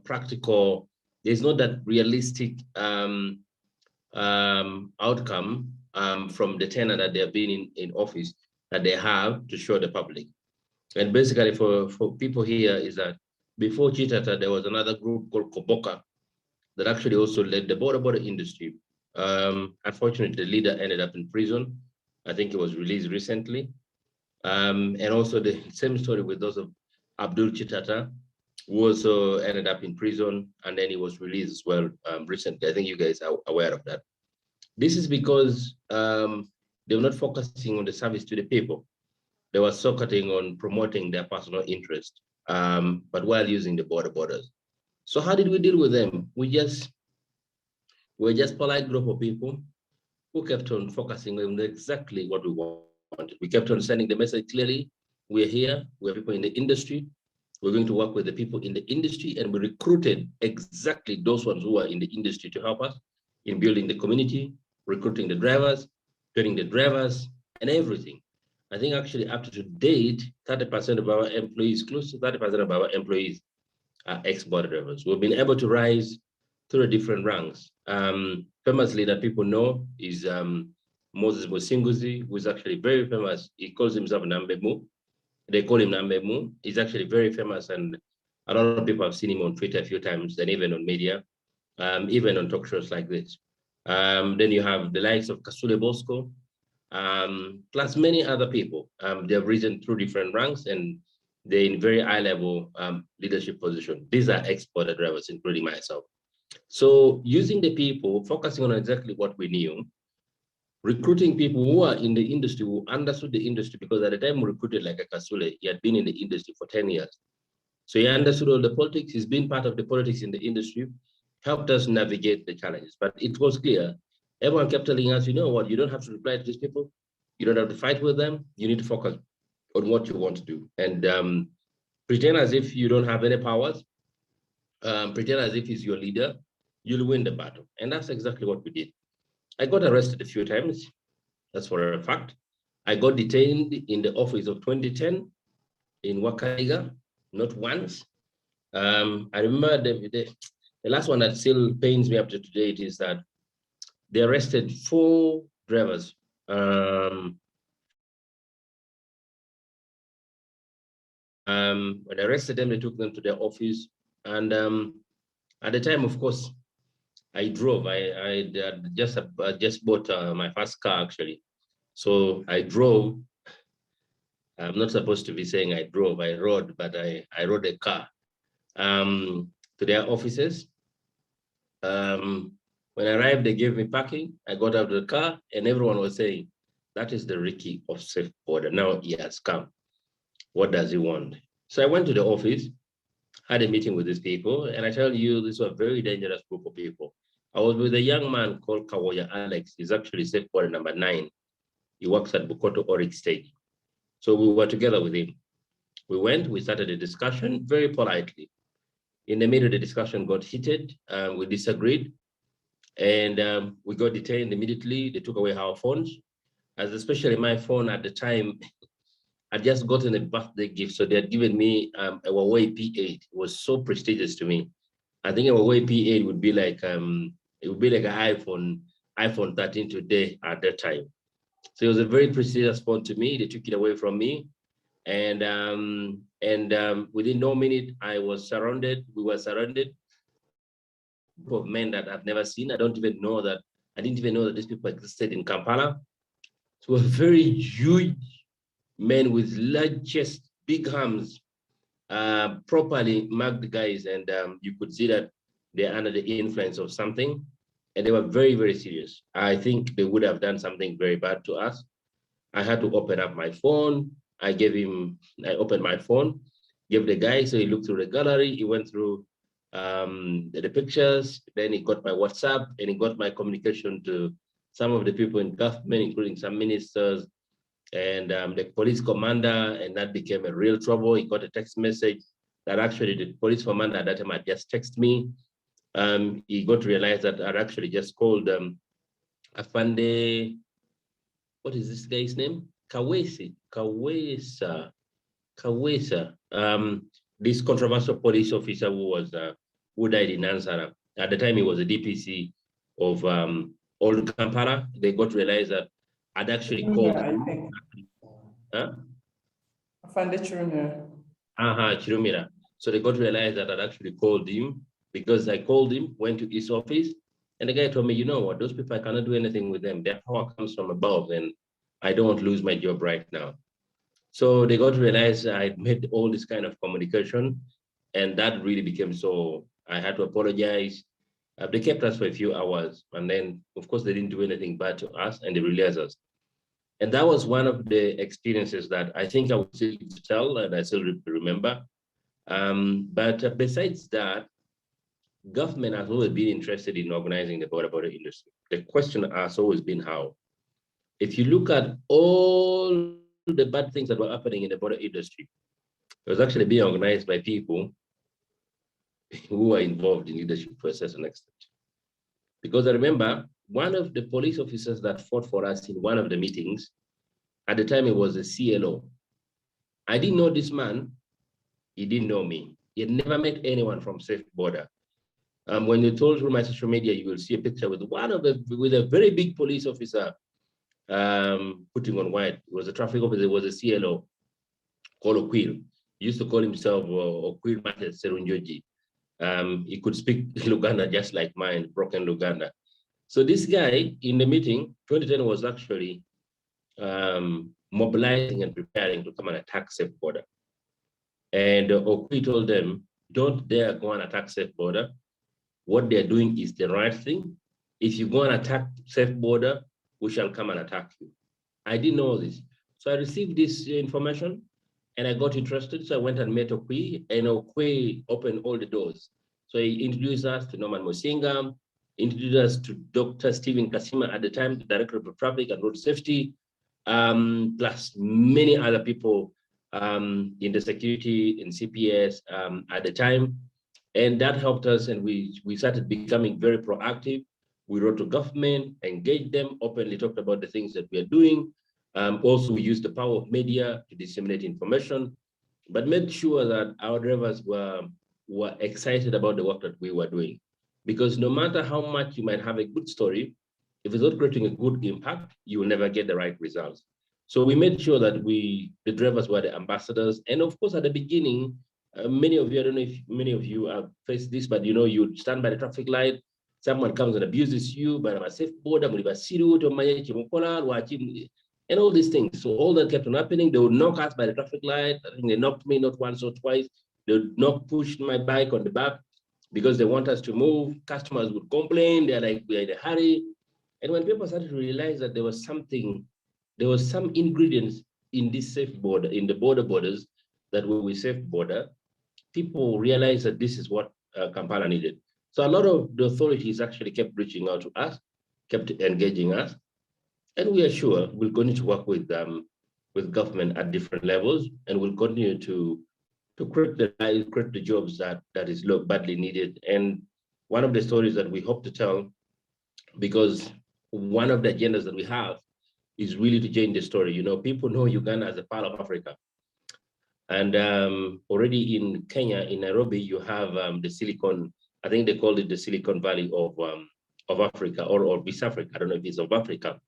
practical, there's not that realistic outcome from the tenure that they have been in office that they have to show the public. And basically for people here is that before Chitata, there was another group called Koboka that actually also led the border industry. Unfortunately, the leader ended up in prison. I think he was released recently. And also the same story with those of Abdul Chitata, who also ended up in prison, and then he was released as well recently. I think you guys are aware of that. This is because they were not focusing on the service to the people. They were focusing on promoting their personal interest, but while using the borders. So how did we deal with them? We're just polite group of people who kept on focusing on exactly what we wanted. We kept on sending the message clearly. We're here, we're people in the industry. We're going to work with the people in the industry, and we recruited exactly those ones who are in the industry to help us in building the community, recruiting the drivers, training the drivers, and everything. I think actually up to date, 30% of our employees, close to 30% of our employees are ex-border drivers. We've been able to rise through the different ranks. Famously that people know is Moses Mosinguzi, who is actually very famous. He calls himself Nambemu. They call him Nambemu. He's actually very famous, and a lot of people have seen him on Twitter a few times, and even on media, even on talk shows like this. Then you have the likes of Kasule Bosco, plus many other people. They have risen through different ranks, and they're in very high level leadership position. These are ex-border drivers, including myself. So using the people, focusing on exactly what we knew, recruiting people who are in the industry, who understood the industry, because at the time we recruited like a Kasule, he had been in the industry for 10 years. So he understood all the politics, he's been part of the politics in the industry, helped us navigate the challenges. But it was clear, everyone kept telling us, you know what, you don't have to reply to these people, you don't have to fight with them, you need to focus on what you want to do. And pretend as if you don't have any powers, pretend as if he's your leader, you'll win the battle. And that's exactly what we did. I got arrested a few times, that's for a fact. I got detained in the office of 2010 in Wakaiga, not once. I remember the last one that still pains me up to date is that they arrested 4 drivers. When they arrested them, they took them to their office. And at the time, of course, I drove. I just bought my first car, actually. So I drove. I'm not supposed to be saying I drove, I rode, but I rode a car to their offices. When I arrived, they gave me parking. I got out of the car, and everyone was saying, that is the Ricky of Safe Border. Now he has come. What does he want? So I went to the office, had a meeting with these people, and I tell you, this was a very dangerous group of people. I was with a young man called Kawoya Alex. He's actually Safe Border number 9. He works at Bukoto Oryx State. So we were together with him. We started a discussion very politely. In the middle of the discussion got heated, we disagreed, and we got detained immediately. They took away our phones, as especially my phone at the time. I'd just gotten a birthday gift, so they had given me a Huawei P8. It was so prestigious to me. I think a Huawei P8 would be like an iPhone 13 today at that time. So it was a very prestigious phone to me. They took it away from me, and within no minute, I was surrounded. We were surrounded of men that I've never seen. I didn't even know that these people existed in Kampala. So a very huge men with large chest, big arms, properly marked guys, and you could see that they're under the influence of something, and they were very, very serious. I think they would have done something very bad to us. I had to open up my phone. I opened my phone, gave the guy, so he looked through the gallery, he went through the pictures, then he got my WhatsApp, and he got my communication to some of the people in government, including some ministers, and the police commander, and that became a real trouble. He got a text message that actually the police commander at that time had just texted me. He got to realize that I'd actually just called Afande, what is this guy's name? Kawesa. Kawesa, this controversial police officer who died in Ansara. At the time, he was a DPC of Old Kampala. They got to realize that I'd actually called.
I think.
Huh?
Afande Chirumira.
Chirumira. So they got to realize that I'd actually called him because I called him, went to his office, and the guy told me, you know what, those people, I cannot do anything with them. Their power comes from above, and I don't want to lose my job right now. So they got to realize I made all this kind of communication, and that really became so. I had to apologize. They kept us for a few hours, and then, of course, they didn't do anything bad to us, and they released us. And that was one of the experiences that I think I would still tell, and I still remember. But besides that, government has always been interested in organizing the border industry. The question has always been how. If you look at all the bad things that were happening in the border industry, it was actually being organized by people who were involved in leadership to a certain extent. Because I remember one of the police officers that fought for us in one of the meetings, at the time it was a CLO. I didn't know this man, he didn't know me. He had never met anyone from Safe Border. When you told through my social media, you will see a picture with with a very big police officer putting on white. It was a traffic officer, it was a CLO called Okwil. He used to call himself Okwil Mates Serunjoji. He could speak Luganda just like mine, broken Luganda. So this guy in the meeting, 2010 was actually mobilizing and preparing to come and attack Safe Border. And Okwil told them, don't dare go and attack Safe Border. What they're doing is the right thing. If you go and attack Safe Border, we shall come and attack you. I didn't know this. So I received this information and I got interested. So I went and met Okwi, and Okwi opened all the doors. So he introduced us to Norman Musinga, introduced us to Dr. Stephen Kasima at the time, the Director of Traffic and Road Safety, plus many other people in the security and CPS at the time. And that helped us, and we started becoming very proactive. We wrote to government, engaged them, openly talked about the things that we are doing. Also, we used the power of media to disseminate information, but made sure that our drivers were excited about the work that we were doing. Because no matter how much you might have a good story, if it's not creating a good impact, you will never get the right results. So we made sure that the drivers were the ambassadors. And of course, at the beginning, many of you, I don't know if many of you have faced this, but you know, you stand by the traffic light, someone comes and abuses you, but I'm a Safe Border, and all these things. So all that kept on happening. They would knock us by the traffic light. I think they knocked me not once or twice. They would not push my bike on the back because they want us to move. Customers would complain. They're like, we're in a hurry. And when people started to realize that there was some ingredients in this Safe Border, in the borders that were with Safe Border, people realized that this is what Kampala needed. So a lot of the authorities actually kept reaching out to us, kept engaging us, and we are sure we'll continue to work with government at different levels, and we'll continue to create the jobs that is badly needed. And one of the stories that we hope to tell, because one of the agendas that we have is really to change the story. You know, people know Uganda as a part of Africa. And already in Kenya, in Nairobi, you have the Silicon, I think they call it the Silicon Valley of Africa, or East Africa. I don't know if it's of Africa.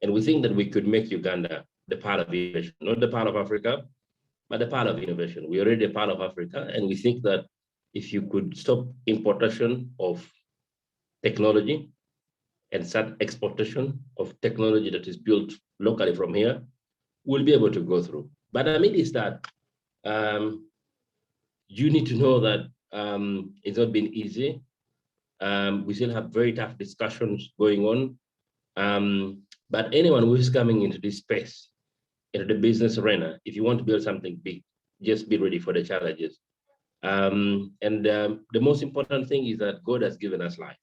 And we think that we could make Uganda the part of innovation, not the part of Africa, but the part of innovation. We're already a part of Africa. And we think that if you could stop importation of technology and start exportation of technology that is built locally from here, we'll be able to go through. But amidst that, you need to know that it's not been easy. We still have very tough discussions going on. But anyone who is coming into this space, into the business arena, if you want to build something big, just be ready for the challenges. The most important thing is that God has given us life.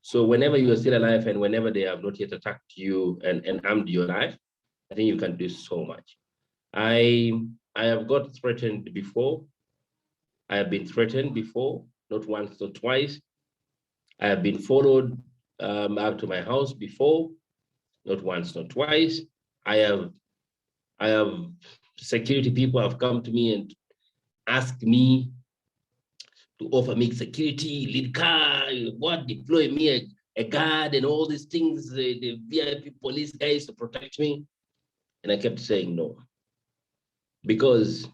So whenever you are still alive and whenever they have not yet attacked you and harmed your life, I think you can do so much. I have got threatened before. I have been threatened before, not once or twice. I have been followed out to my house before, not once, not twice. I have security people have come to me and asked me to offer me security, lead car, what, deploy me a guard and all these things, the VIP police guys to protect me. And I kept saying no. Because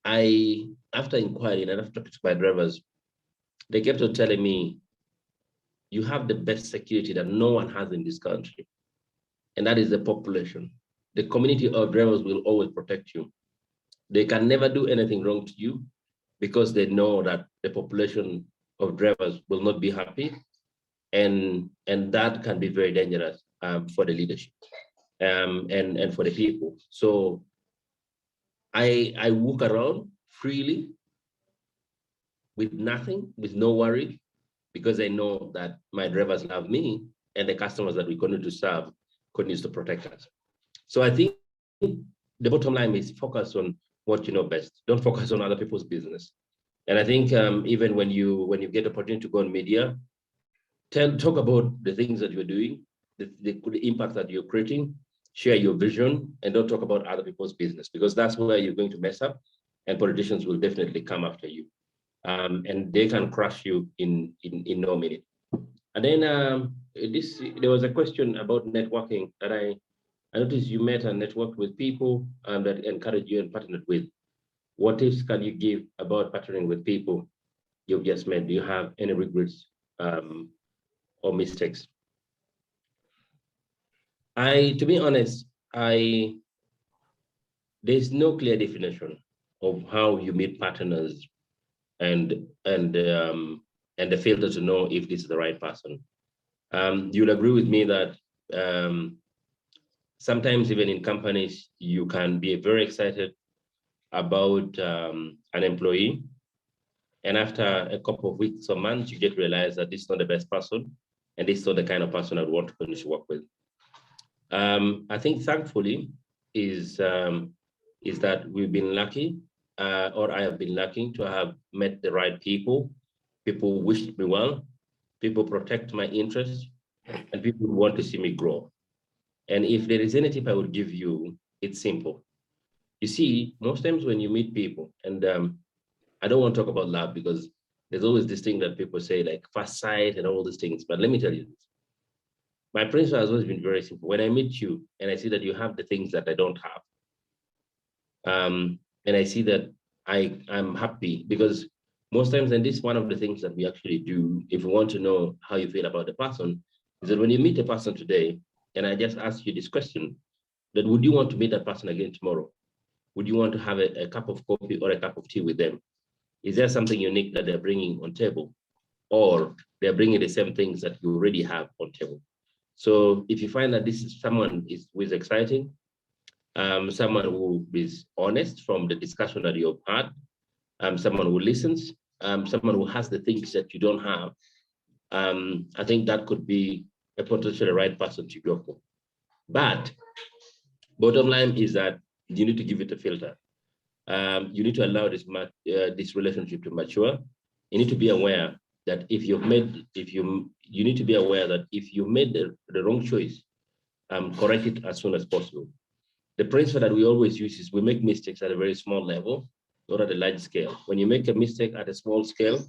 after inquiring and after talking to my drivers, they kept on telling me, you have the best security that no one has in this country. And that is the population. The community of drivers will always protect you. They can never do anything wrong to you because they know that the population of drivers will not be happy. And that can be very dangerous for the leadership and for the people. So I walk around freely with nothing, with no worry, because I know that my drivers love me and the customers that we continue to serve continues to protect us. So I think the bottom line is focus on what you know best. Don't focus on other people's business. And I think even when you get the opportunity to go on media, talk about the things that you're doing, the impact that you're creating, share your vision, and don't talk about other people's business, because that's where you're going to mess up, and politicians will definitely come after you. And they can crush you in no minute. And then there was a question about networking that I noticed you met and networked with people that encouraged you and partnered with. What tips can you give about partnering with people you've just met? Do you have any regrets or mistakes? To be honest, there's no clear definition of how you meet partners and the filter to know if this is the right person. You'll agree with me that sometimes even in companies, you can be very excited about an employee, and after a couple of weeks or months, you get realized that this is not the best person, and this is not the kind of person I'd want to continue to work with. I think thankfully is that we've been lucky, or I have been lucky to have met the right people. People wished me well, people protect my interests, and people want to see me grow. And if there is any tip I would give you, it's simple. You see, most times when you meet people, and I don't want to talk about love because there's always this thing that people say like first sight and all these things, but let me tell you this. My principle has always been very simple. When I meet you and I see that you have the things that I don't have, and I see that I'm happy, because most times, and this is one of the things that we actually do if we want to know how you feel about the person, is that when you meet a person today, and I just ask you this question, that would you want to meet that person again tomorrow? Would you want to have a cup of coffee or a cup of tea with them? Is there something unique that they're bringing on table? Or they're bringing the same things that you already have on table? So if you find that this is someone who is exciting, someone who is honest from the discussion that you've had, someone who listens, someone who has the things that you don't have, I think that could be a potentially right person to go for. But bottom line is that you need to give it a filter. You need to allow this relationship to mature. You need to be aware that you need to be aware that if you made the wrong choice, correct it as soon as possible. The principle that we always use is we make mistakes at a very small level, not at a large scale. When you make a mistake at a small scale,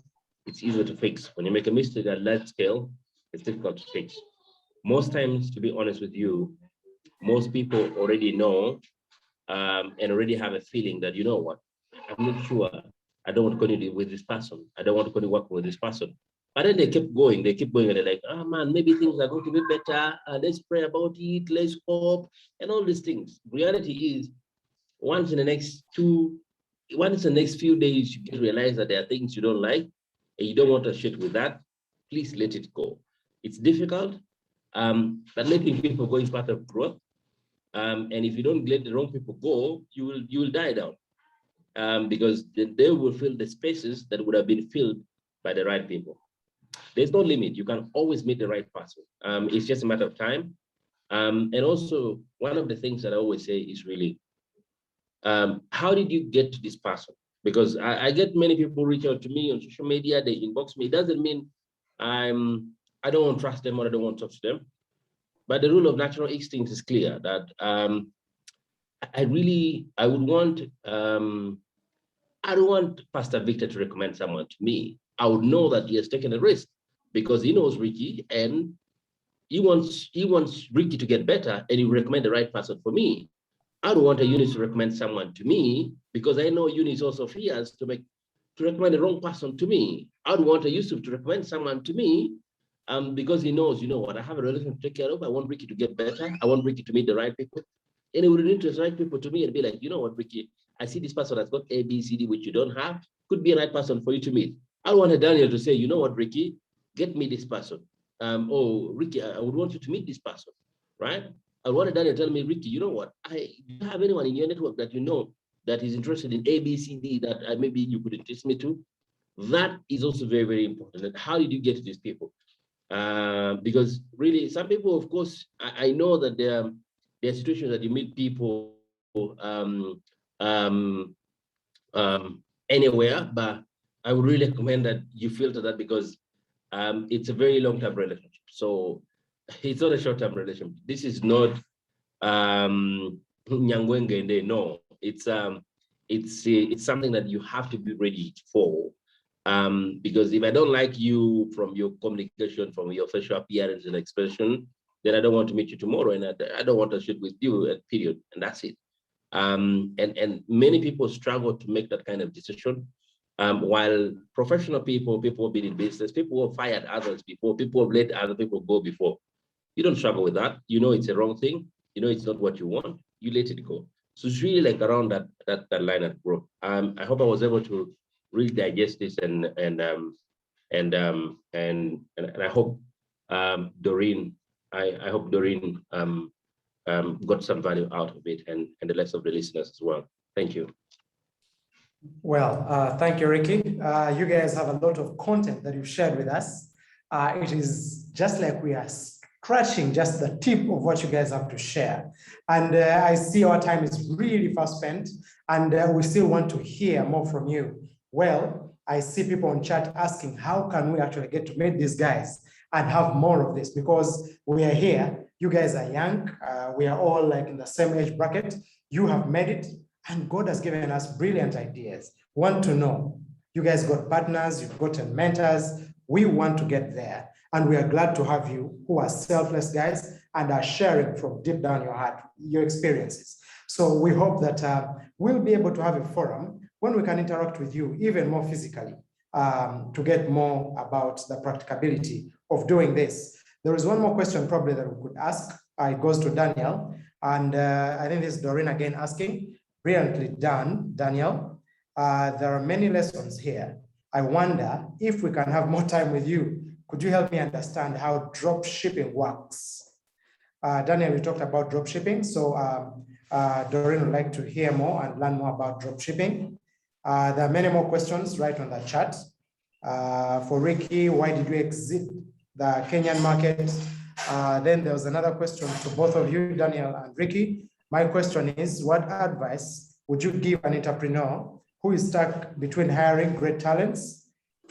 it's easier to fix. When you make a mistake at a large scale, it's difficult to fix. Most times, to be honest with you, most people already know and already have a feeling that, you know what, I'm not sure. I don't want to continue with this person. I don't want to continue working with this person. But then they keep going, and they're like, oh man, maybe things are going to be better. Let's pray about it, let's hope, and all these things. Reality is, once in the next few days, you realize that there are things you don't like, and you don't want to shit with that, please let it go. It's difficult, but letting people go is part of growth. And if you don't let the wrong people go, you will die down, because they will fill the spaces that would have been filled by the right people. There's no limit. You can always meet the right person. It's just a matter of time. And also, one of the things that I always say is really, how did you get to this person? Because I get many people reach out to me on social media, they inbox me. It doesn't mean I don't want to trust them or I don't want to talk to them. But the rule of natural instinct is clear that I would want, I don't want Pastor Victor to recommend someone to me. I would know that he has taken a risk because he knows Ricky and he wants Ricky to get better, and he will recommend the right person for me. I don't want a Eunice to recommend someone to me because I know Eunice also fears to recommend the wrong person to me. I don't want a Yusuf to recommend someone to me because he knows, you know what, I have a relationship to take care of. I want Ricky to get better. I want Ricky to meet the right people. And he would introduce the right people to me and be like, you know what, Ricky, I see this person has got A, B, C, D, which you don't have. Could be a right person for you to meet. I don't want a Daniel to say, you know what, Ricky, get me this person. Oh, Ricky, I would want you to meet this person, right? I wanted Daniel to tell me, Ricky, you know what? Do you have anyone in your network that you know that is interested in A, B, C, D that maybe you could introduce me to? That is also very, very important. And how did you get to these people? Because really, some people, of course, I know that there are situations that you meet people anywhere, but I would really recommend that you filter that because it's a very long-term relationship. So it's not a short-term relationship. This is not Nyangwenge, no. It's something that you have to be ready for. Because if I don't like you from your communication, from your facial appearance and expression, then I don't want to meet you tomorrow, and I don't want to shoot with you, period, and that's it. And many people struggle to make that kind of decision. While professional people have been in business, people have fired others before, people have let other people go before. You don't struggle with that. You know it's a wrong thing. You know it's not what you want. You let it go. So it's really like around that line of growth. I hope I was able to really digest this and I hope Doreen, I hope Doreen got some value out of it and the rest of the listeners as well. Thank you.
Well, thank you, Ricky. You guys have a lot of content that you've shared with us. It is just like we are scratching just the tip of what you guys have to share. And I see our time is really fast spent, and we still want to hear more from you. Well, I see people on chat asking, how can we actually get to meet these guys and have more of this? Because we are here, you guys are young, we are all like in the same age bracket. You have made it, and God has given us brilliant ideas. Want to know, you guys got partners, you've gotten mentors. We want to get there. And we are glad to have you who are selfless guys and are sharing from deep down your heart, your experiences. So we hope that we'll be able to have a forum when we can interact with you even more physically to get more about the practicability of doing this. There is one more question probably that we could ask. It goes to Daniel. And I think this is Doreen again asking, brilliantly done, Daniel. There are many lessons here. I wonder if we can have more time with you. Could you help me understand how drop shipping works? Daniel, we talked about drop shipping. So Doreen would like to hear more and learn more about drop shipping. There are many more questions right on the chat. For Ricky, why did you exit the Kenyan market? Then there was another question to both of you, Daniel and Ricky. My question is, what advice would you give an entrepreneur who is stuck between hiring great talents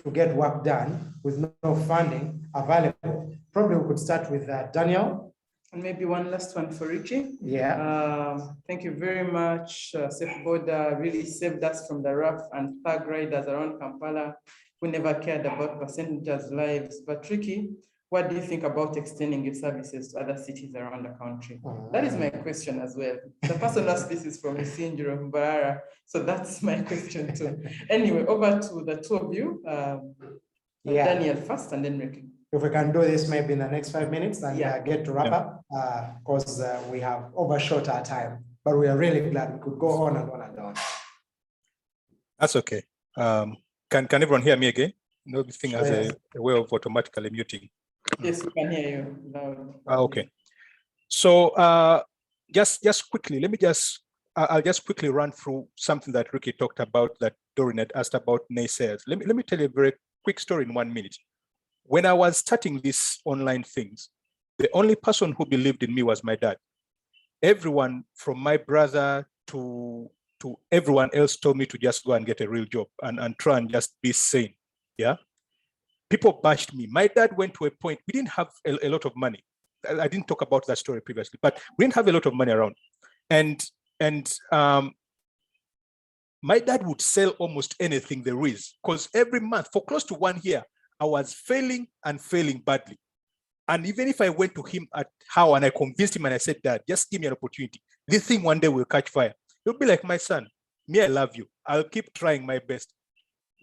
to get work done with no funding available? Probably we could start with Daniel.
And maybe one last one for Ricky.
Yeah.
Thank you very much. Safeboard really saved us from the rough and thug riders around Kampala who never cared about passengers' lives. But Ricky, what do you think about extending your services to other cities around the country? That is my question as well. The person asked this is from Isinjiro Mbarara, so that's my question too. Anyway, over to the two of you, Daniel first and then Ricky.
If we can do this maybe in the next 5 minutes and get to wrap up, because we have overshot our time, but we are really glad we could go on and on and on.
That's okay. Can everyone hear me again? No, this thing has a way of automatically muting.
Yes, we can hear you loud.
Okay. So just quickly, I'll just quickly run through something that Ricky talked about that Doreen had asked about naysayers. Let me tell you a very quick story in 1 minute. When I was starting these online things, the only person who believed in me was my dad. Everyone from my brother to everyone else told me to just go and get a real job and try and just be sane. Yeah. People bashed me. My dad went to a point, we didn't have a lot of money. I didn't talk about that story previously, but we didn't have a lot of money around. And And my dad would sell almost anything there is, because every month for close to 1 year, I was failing and failing badly. And even if I went to him at how and I convinced him and I said, Dad, just give me an opportunity. This thing one day will catch fire. He'll be like, my son, me, I love you. I'll keep trying my best.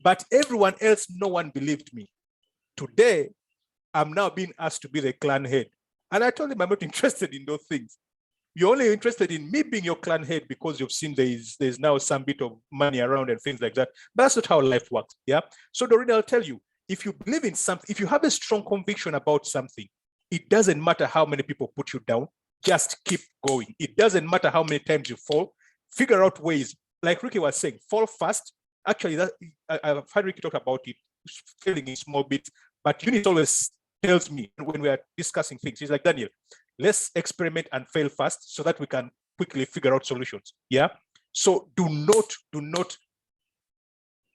But everyone else, no one believed me. Today, I'm now being asked to be the clan head. And I told him I'm not interested in those things. You're only interested in me being your clan head because you've seen there's now some bit of money around and things like that. But that's not how life works. Yeah. So Doreen, I'll tell you, if you believe in something, if you have a strong conviction about something, it doesn't matter how many people put you down, just keep going. It doesn't matter how many times you fall, figure out ways. Like Ricky was saying, fall fast. Actually, I've heard Ricky talk about it, failing in small bits, but Eunice always tells me when we are discussing things, he's like, Daniel, let's experiment and fail fast so that we can quickly figure out solutions. Yeah. So do not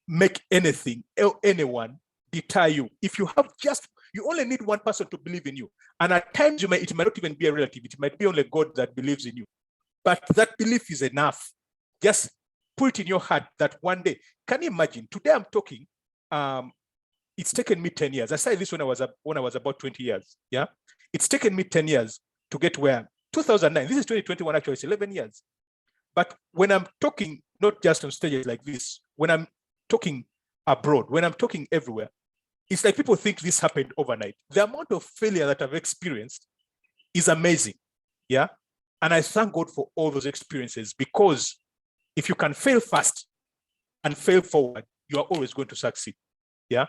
make anything or anyone deter you. If you only need one person to believe in you. And at times it might not even be a relative. It might be only God that believes in you. But that belief is enough. Just put it in your heart that one day, can you imagine? Today I'm talking, it's taken me 10 years. I started this when I was about 20 years. Yeah. It's taken me 10 years to get where 2009, this is 2021, actually, it's 11 years. But when I'm talking, not just on stages like this, when I'm talking abroad, when I'm talking everywhere, it's like people think this happened overnight. The amount of failure that I've experienced is amazing. Yeah. And I thank God for all those experiences, because if you can fail fast and fail forward, you are always going to succeed. Yeah.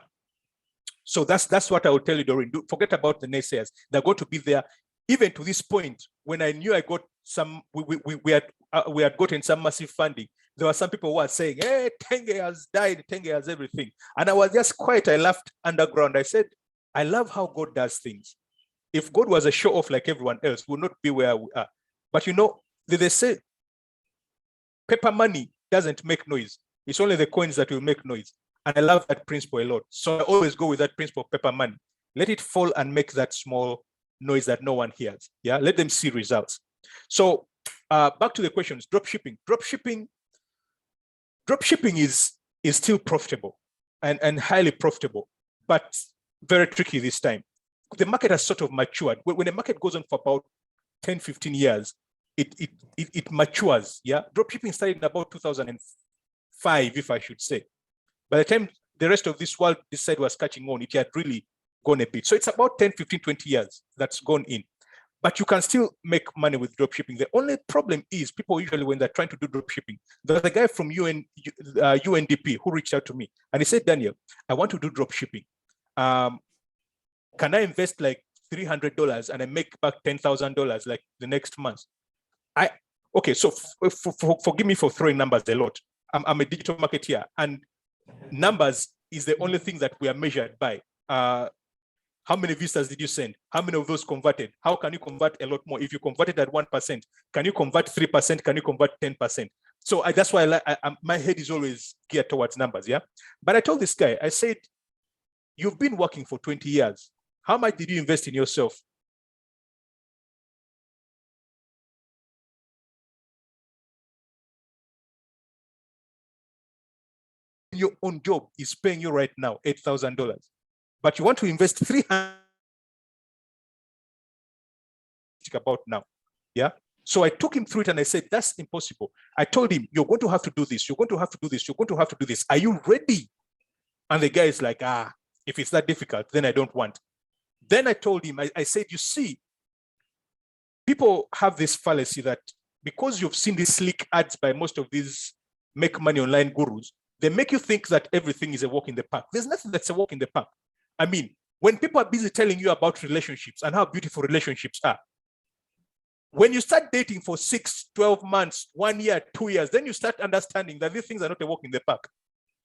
So that's what I will tell you, Doreen. Forget about the naysayers. They're going to be there. Even to this point, when I knew I got some, we had gotten some massive funding, there were some people who were saying, hey, Tange has died, Tange has everything. And I was just quiet. I laughed underground. I said, I love how God does things. If God was a show off like everyone else, we would not be where we are. But you know, they say paper money doesn't make noise. It's only the coins that will make noise. And I love that principle a lot. So I always go with that principle of paper money. Let it fall and make that small noise that no one hears. Yeah, let them see results. So back to the questions. Dropshipping is still profitable and highly profitable, but very tricky this time. The market has sort of matured. When the market goes on for about 10, 15 years, it matures. Yeah, dropshipping started in about 2005, if I should say. By the time the rest of this world decided was catching on, it had really gone a bit. So it's about 10, 15, 20 years that's gone in. But you can still make money with dropshipping. The only problem is people usually, when they're trying to do dropshipping, there's a guy from UNDP who reached out to me and he said, Daniel, I want to do dropshipping. Can I invest like $300 and I make back $10,000 like the next month? Okay, so forgive me for throwing numbers a lot. I'm a digital marketeer, and numbers is the only thing that we are measured by. How many visitors did you send? How many of those converted? How can you convert a lot more? If you converted at 1%, can you convert 3%? Can you convert 10%? So that's why my head is always geared towards numbers, yeah? But I told this guy, I said, you've been working for 20 years. How much did you invest in yourself? Your own job is paying you right now $8,000, but you want to invest $300 about now. Yeah. So I took him through it and I said, that's impossible. I told him, you're going to have to do this. You're going to have to do this. You're going to have to do this. Are you ready? And the guy is like, if it's that difficult, then I don't want. Then I told him, I said, you see, people have this fallacy that because you've seen these slick ads by most of these make money online gurus, they make you think that everything is a walk in the park. There's nothing that's a walk in the park. I mean, when people are busy telling you about relationships and how beautiful relationships are, when you start dating for 6, 12 months, 1 year, 2 years, then you start understanding that these things are not a walk in the park.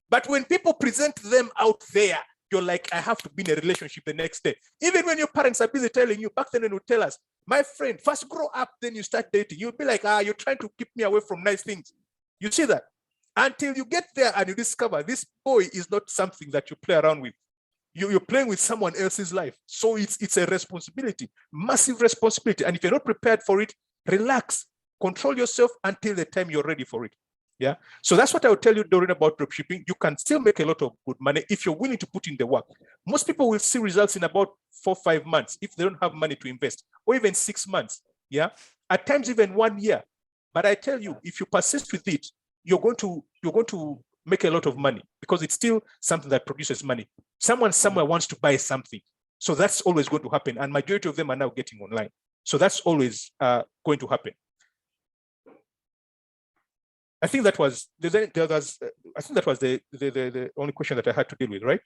But when people present them out there, you're like, I have to be in a relationship the next day. Even when your parents are busy telling you, back then they would tell us, my friend, first grow up, then you start dating. You'll be like, you're trying to keep me away from nice things. You see that? Until you get there and you discover this boy is not something that you play around with. You're playing with someone else's life. So it's a responsibility, massive responsibility. And if you're not prepared for it, relax. control yourself until the time you're ready for it. Yeah. So that's what I would tell you, Doreen, about dropshipping. You can still make a lot of good money if you're willing to put in the work. Most people will see results in about 4 or 5 months if they don't have money to invest, or even 6 months. Yeah. At times, even 1 year. But I tell you, if you persist with it, you're going to make a lot of money, because it's still something that produces money. Someone somewhere wants to buy something. So that's always going to happen. And majority of them are now getting online. So that's always going to happen. I think that was the only question that I had to deal with, right?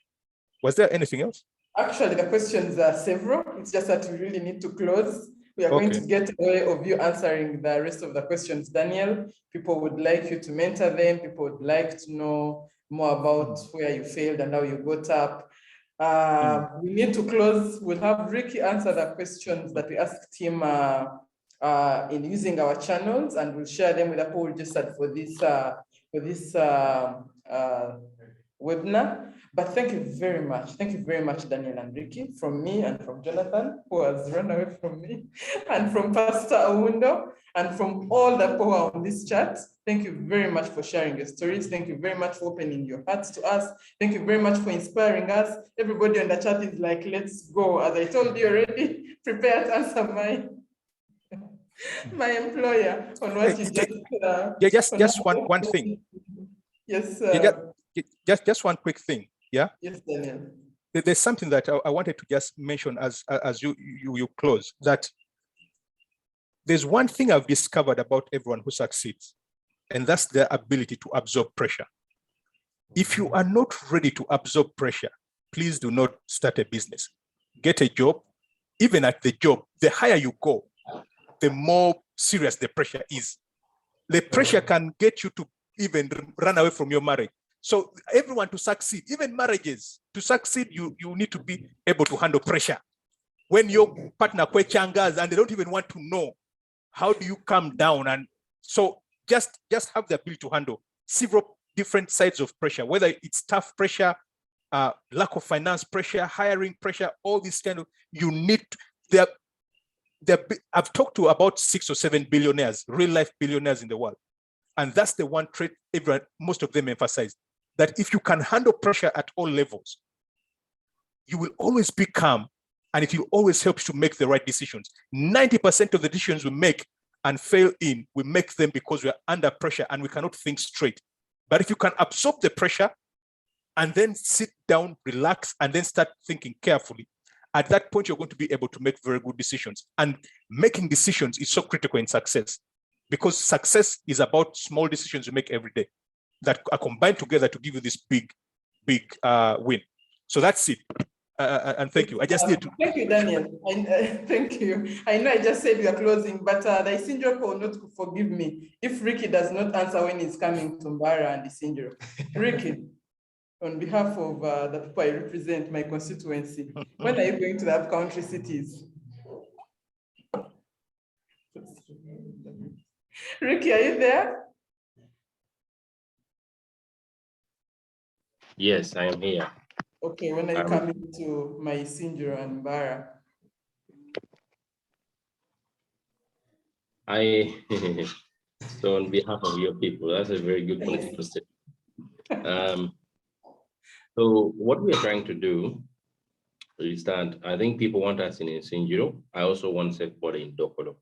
Was there anything else?
Actually, the questions are several. It's just that we really need to close. We are going to get away of you answering the rest of the questions, Daniel. People would like you to mentor them. People would like to know more about where you failed and how you got up. We need to close. We'll have Ricky answer the questions that we asked him in using our channels, and we'll share them with the people registered for this webinar. But thank you very much. Thank you very much, Daniel and Ricky, from me and from Jonathan, who has run away from me, and from Pastor Awundo, and from all the people on this chat. Thank you very much for sharing your stories. Thank you very much for opening your hearts to us. Thank you very much for inspiring us. Everybody on the chat is like, let's go. As I told you already, prepare to answer my employer on what you
just one thing.
Yes,
just one quick thing. Yeah.
Yes, Daniel.
There's something that I wanted to just mention as you close, that there's one thing I've discovered about everyone who succeeds, and that's their ability to absorb pressure. If you are not ready to absorb pressure, please do not start a business. Get a job. Even at the job, the higher you go, the more serious the pressure is. The pressure can get you to even run away from your marriage. So everyone to succeed, even marriages, to succeed, you need to be able to handle pressure. When your partner kwechangas and they don't even want to know, how do you calm down? And so just have the ability to handle several different sides of pressure, whether it's tough pressure, lack of finance pressure, hiring pressure, all these kind of, you need to, I've talked to about 6 or 7 billionaires, real life billionaires in the world. And that's the one trait most of them emphasize, that if you can handle pressure at all levels, you will always be calm, and it will always help you to make the right decisions. 90% of the decisions we make and fail in, we make them because we are under pressure and we cannot think straight. But if you can absorb the pressure and then sit down, relax, and then start thinking carefully, at that point, you're going to be able to make very good decisions. And making decisions is so critical in success, because success is about small decisions you make every day that are combined together to give you this big win. So that's it. And thank you. I just need to.
Thank you, Daniel. Thank you. I know I just said we are closing, but the Isinjiro will not forgive me if Ricky does not answer when he's coming to Mbara and Isinjiro. Ricky, on behalf of the people I represent, my constituency, when are you going to the up-country cities? Ricky, are you there?
Yes, I am here.
Okay, when are you coming to my Isinjiro and Mbara?
So on behalf of your people, that's a very good political statement. So what we are trying to do is that I think people want us in Isinjiro. I also want self-body in Dokolo.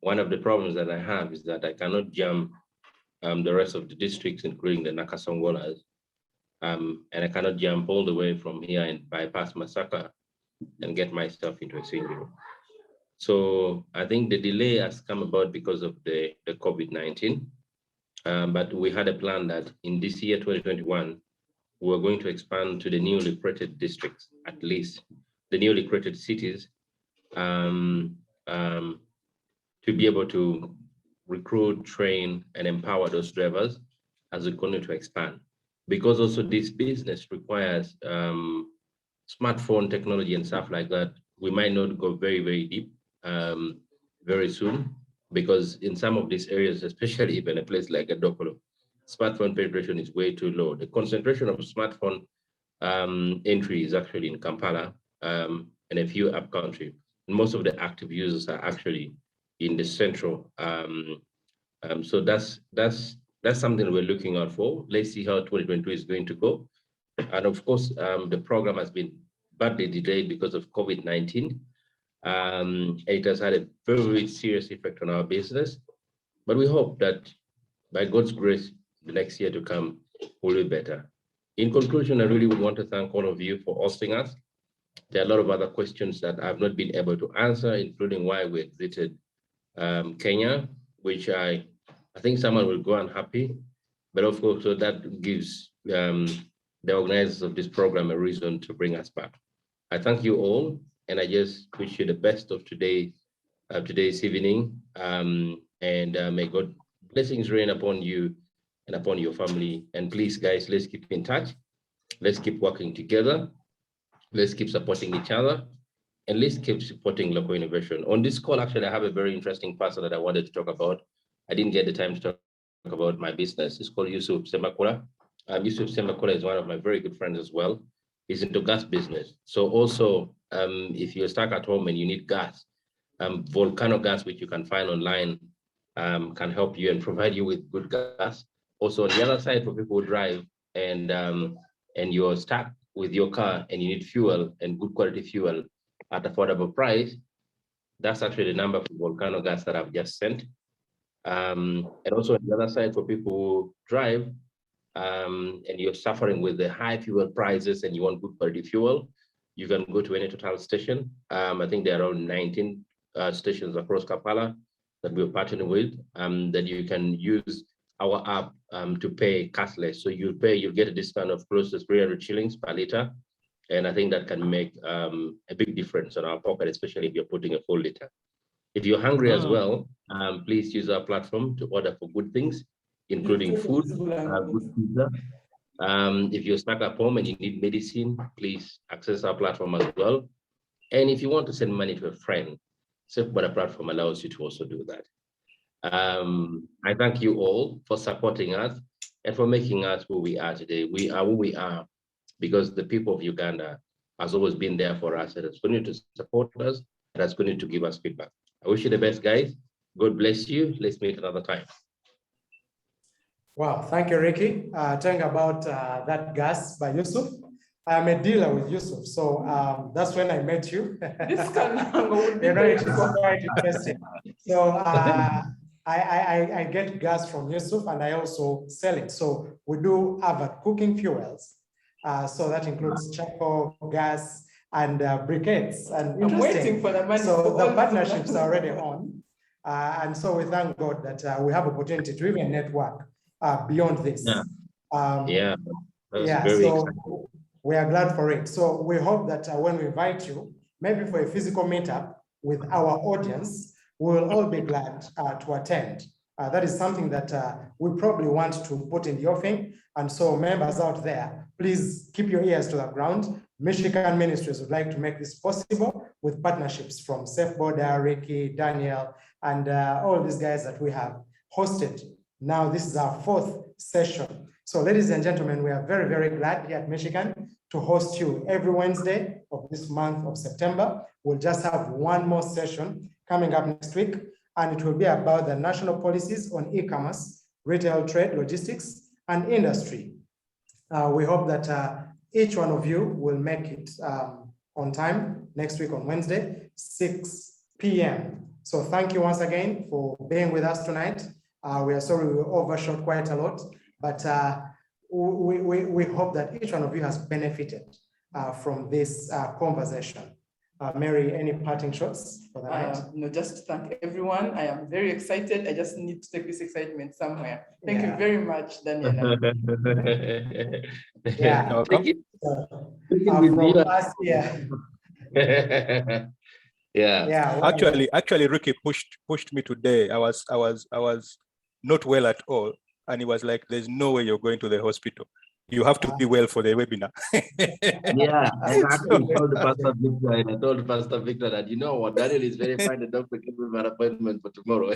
One of the problems that I have is that I cannot jump the rest of the districts, including the Nakasongolas, and I cannot jump all the way from here and bypass Masaka and get myself into Isinjiro. So I think the delay has come about because of the COVID-19, but we had a plan that in this year, 2021, we were going to expand to the newly created districts, at least the newly created cities, to be able to recruit, train, and empower those drivers as we continue to expand. Because also this business requires smartphone technology and stuff like that, we might not go very, very deep very soon, because in some of these areas, especially even a place like Adokolo, smartphone penetration is way too low. The concentration of smartphone entry is actually in Kampala and a few upcountry. Most of the active users are actually in the central. So that's something we're looking out for. Let's see how 2022 is going to go. And of course, the program has been badly delayed because of COVID-19. It has had a very serious effect on our business, but we hope that by God's grace, the next year to come will be better. In conclusion, I really would want to thank all of you for hosting us. There are a lot of other questions that I've not been able to answer, including why we exited Kenya, which I think someone will go unhappy, but of course, so that gives the organizers of this program a reason to bring us back. I thank you all, and I just wish you the best of today's evening, and may God blessings rain upon you and upon your family. And please, guys, let's keep in touch. Let's keep working together. Let's keep supporting each other, and let's keep supporting local innovation. On this call, actually, I have a very interesting person that I wanted to talk about. I didn't get the time to talk about my business. It's called Yusuf Semakula. Yusuf Semakula is one of my very good friends as well. He's into gas business. So also, if you're stuck at home and you need gas, Volcano gas, which you can find online, can help you and provide you with good gas. Also, on the other side, for people who drive and you're stuck with your car and you need fuel and good quality fuel at affordable price, that's actually the number for Volcano gas that I've just sent. And also on the other side, for people who drive and you're suffering with the high fuel prices and you want good quality fuel, you can go to any Total station. I think there are around 19 stations across Kampala that we're partnering with, that you can use our app to pay cashless. So you'll get a discount of close to 300 shillings per liter. And I think that can make a big difference on our pocket, especially if you're putting a full liter. If you're hungry as well, please use our platform to order for good things, including food, good pizza. If you're stuck at home and you need medicine, please access our platform as well. And if you want to send money to a friend, SafeBorder platform allows you to also do that. I thank you all for supporting us and for making us who we are today. We are who we are because the people of Uganda has always been there for us and has continued to support us and has continued to give us feedback. I wish you the best, guys. God bless you. Let's meet another time.
Wow, thank you, Ricky. Talking about that gas by Yusuf. I'm a dealer with Yusuf, so that's when I met you.
This would be
it is quite interesting. So I get gas from Yusuf and I also sell it. So we do have cooking fuels. So that includes charcoal, gas, and briquettes. And
I'm waiting for the money.
So the partnerships are already on. And so we thank God that we have opportunity to even network beyond this.
Yeah.
So we are glad for it. So we hope that when we invite you, maybe for a physical meetup with our audience, we will all be glad to attend. That is something that we probably want to put in the offing. And so members out there, please keep your ears to the ground. Mishkan Ministries would like to make this possible with partnerships from SafeBorder, Ricky, Daniel, and all these guys that we have hosted. Now, this is our 4th session. So ladies and gentlemen, we are very, very glad here at Mishkan to host you every Wednesday of this month of September. We'll just have one more session coming up next week, and it will be about the national policies on e-commerce, retail trade, logistics, and industry. We hope that each one of you will make it on time next week on Wednesday, 6 p.m. So thank you once again for being with us tonight. We are sorry we overshot quite a lot, but we hope that each one of you has benefited from this conversation. Mary, any parting shots for the night?
No, just to thank everyone. I am very excited. I just need to take this excitement somewhere. Thank you very much, Daniel.
Yeah. From us here.
Yeah.
Actually, Ricky pushed me today. I was not well at all, and he was like, "There's no way you're going to the hospital. You have to be well for the webinar."
Yeah, I actually told Pastor Victor that, you know what, Daniel is very fine. The doctor gave me an appointment for tomorrow.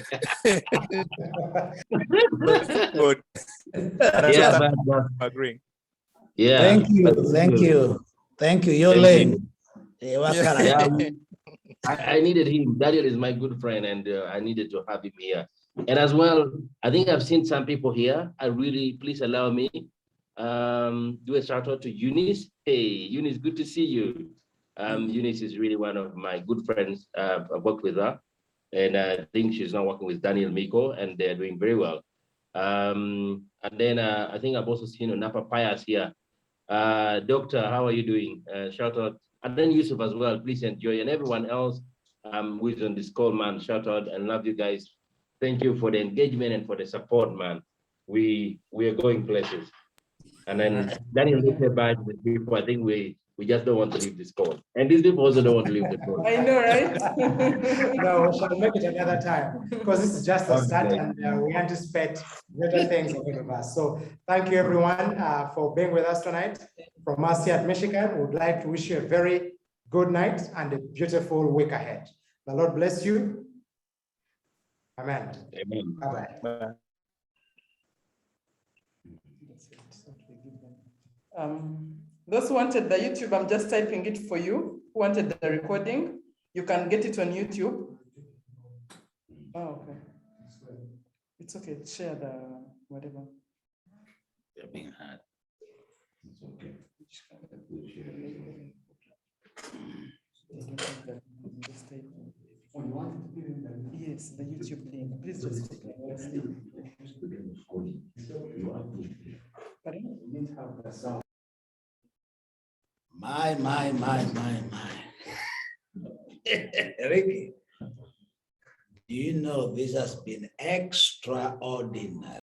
Good.
Yeah,
agreeing.
Yeah.
Thank you. You're late.
Yeah. I needed him. Daniel is my good friend, and I needed to have him here. And as well, I think I've seen some people here. Please allow me do a shout out to Eunice. Hey, Eunice, good to see you. Eunice is really one of my good friends. I've worked with her, and I think she's now working with Daniel Miko, and they're doing very well. And then I think I've also seen Napa Pias here. Doctor, how are you doing? Shout out. And then Yusuf as well, please enjoy. And everyone else who is on this call, man, shout out and love you guys. Thank you for the engagement and for the support, man. We are going places. And then Daniel will say bye to the people. I think we just don't want to leave this call. And these people also don't want to leave the call.
I know, right?
No, we shall make it another time because this is just a start and we anticipate better things ahead of us. So thank you everyone for being with us tonight. From us here at Michigan, we would like to wish you a very good night and a beautiful week ahead. The Lord bless you. Amen.
Amen.
Bye-bye.
Those who wanted the YouTube, I'm just typing it for you. Who wanted the recording? You can get it on YouTube. Oh, okay. It's okay. Share the whatever.
They're being hard. It's okay.
Yes, the YouTube link. Please just pardon?
My. Ricky, do you know this has been extraordinary?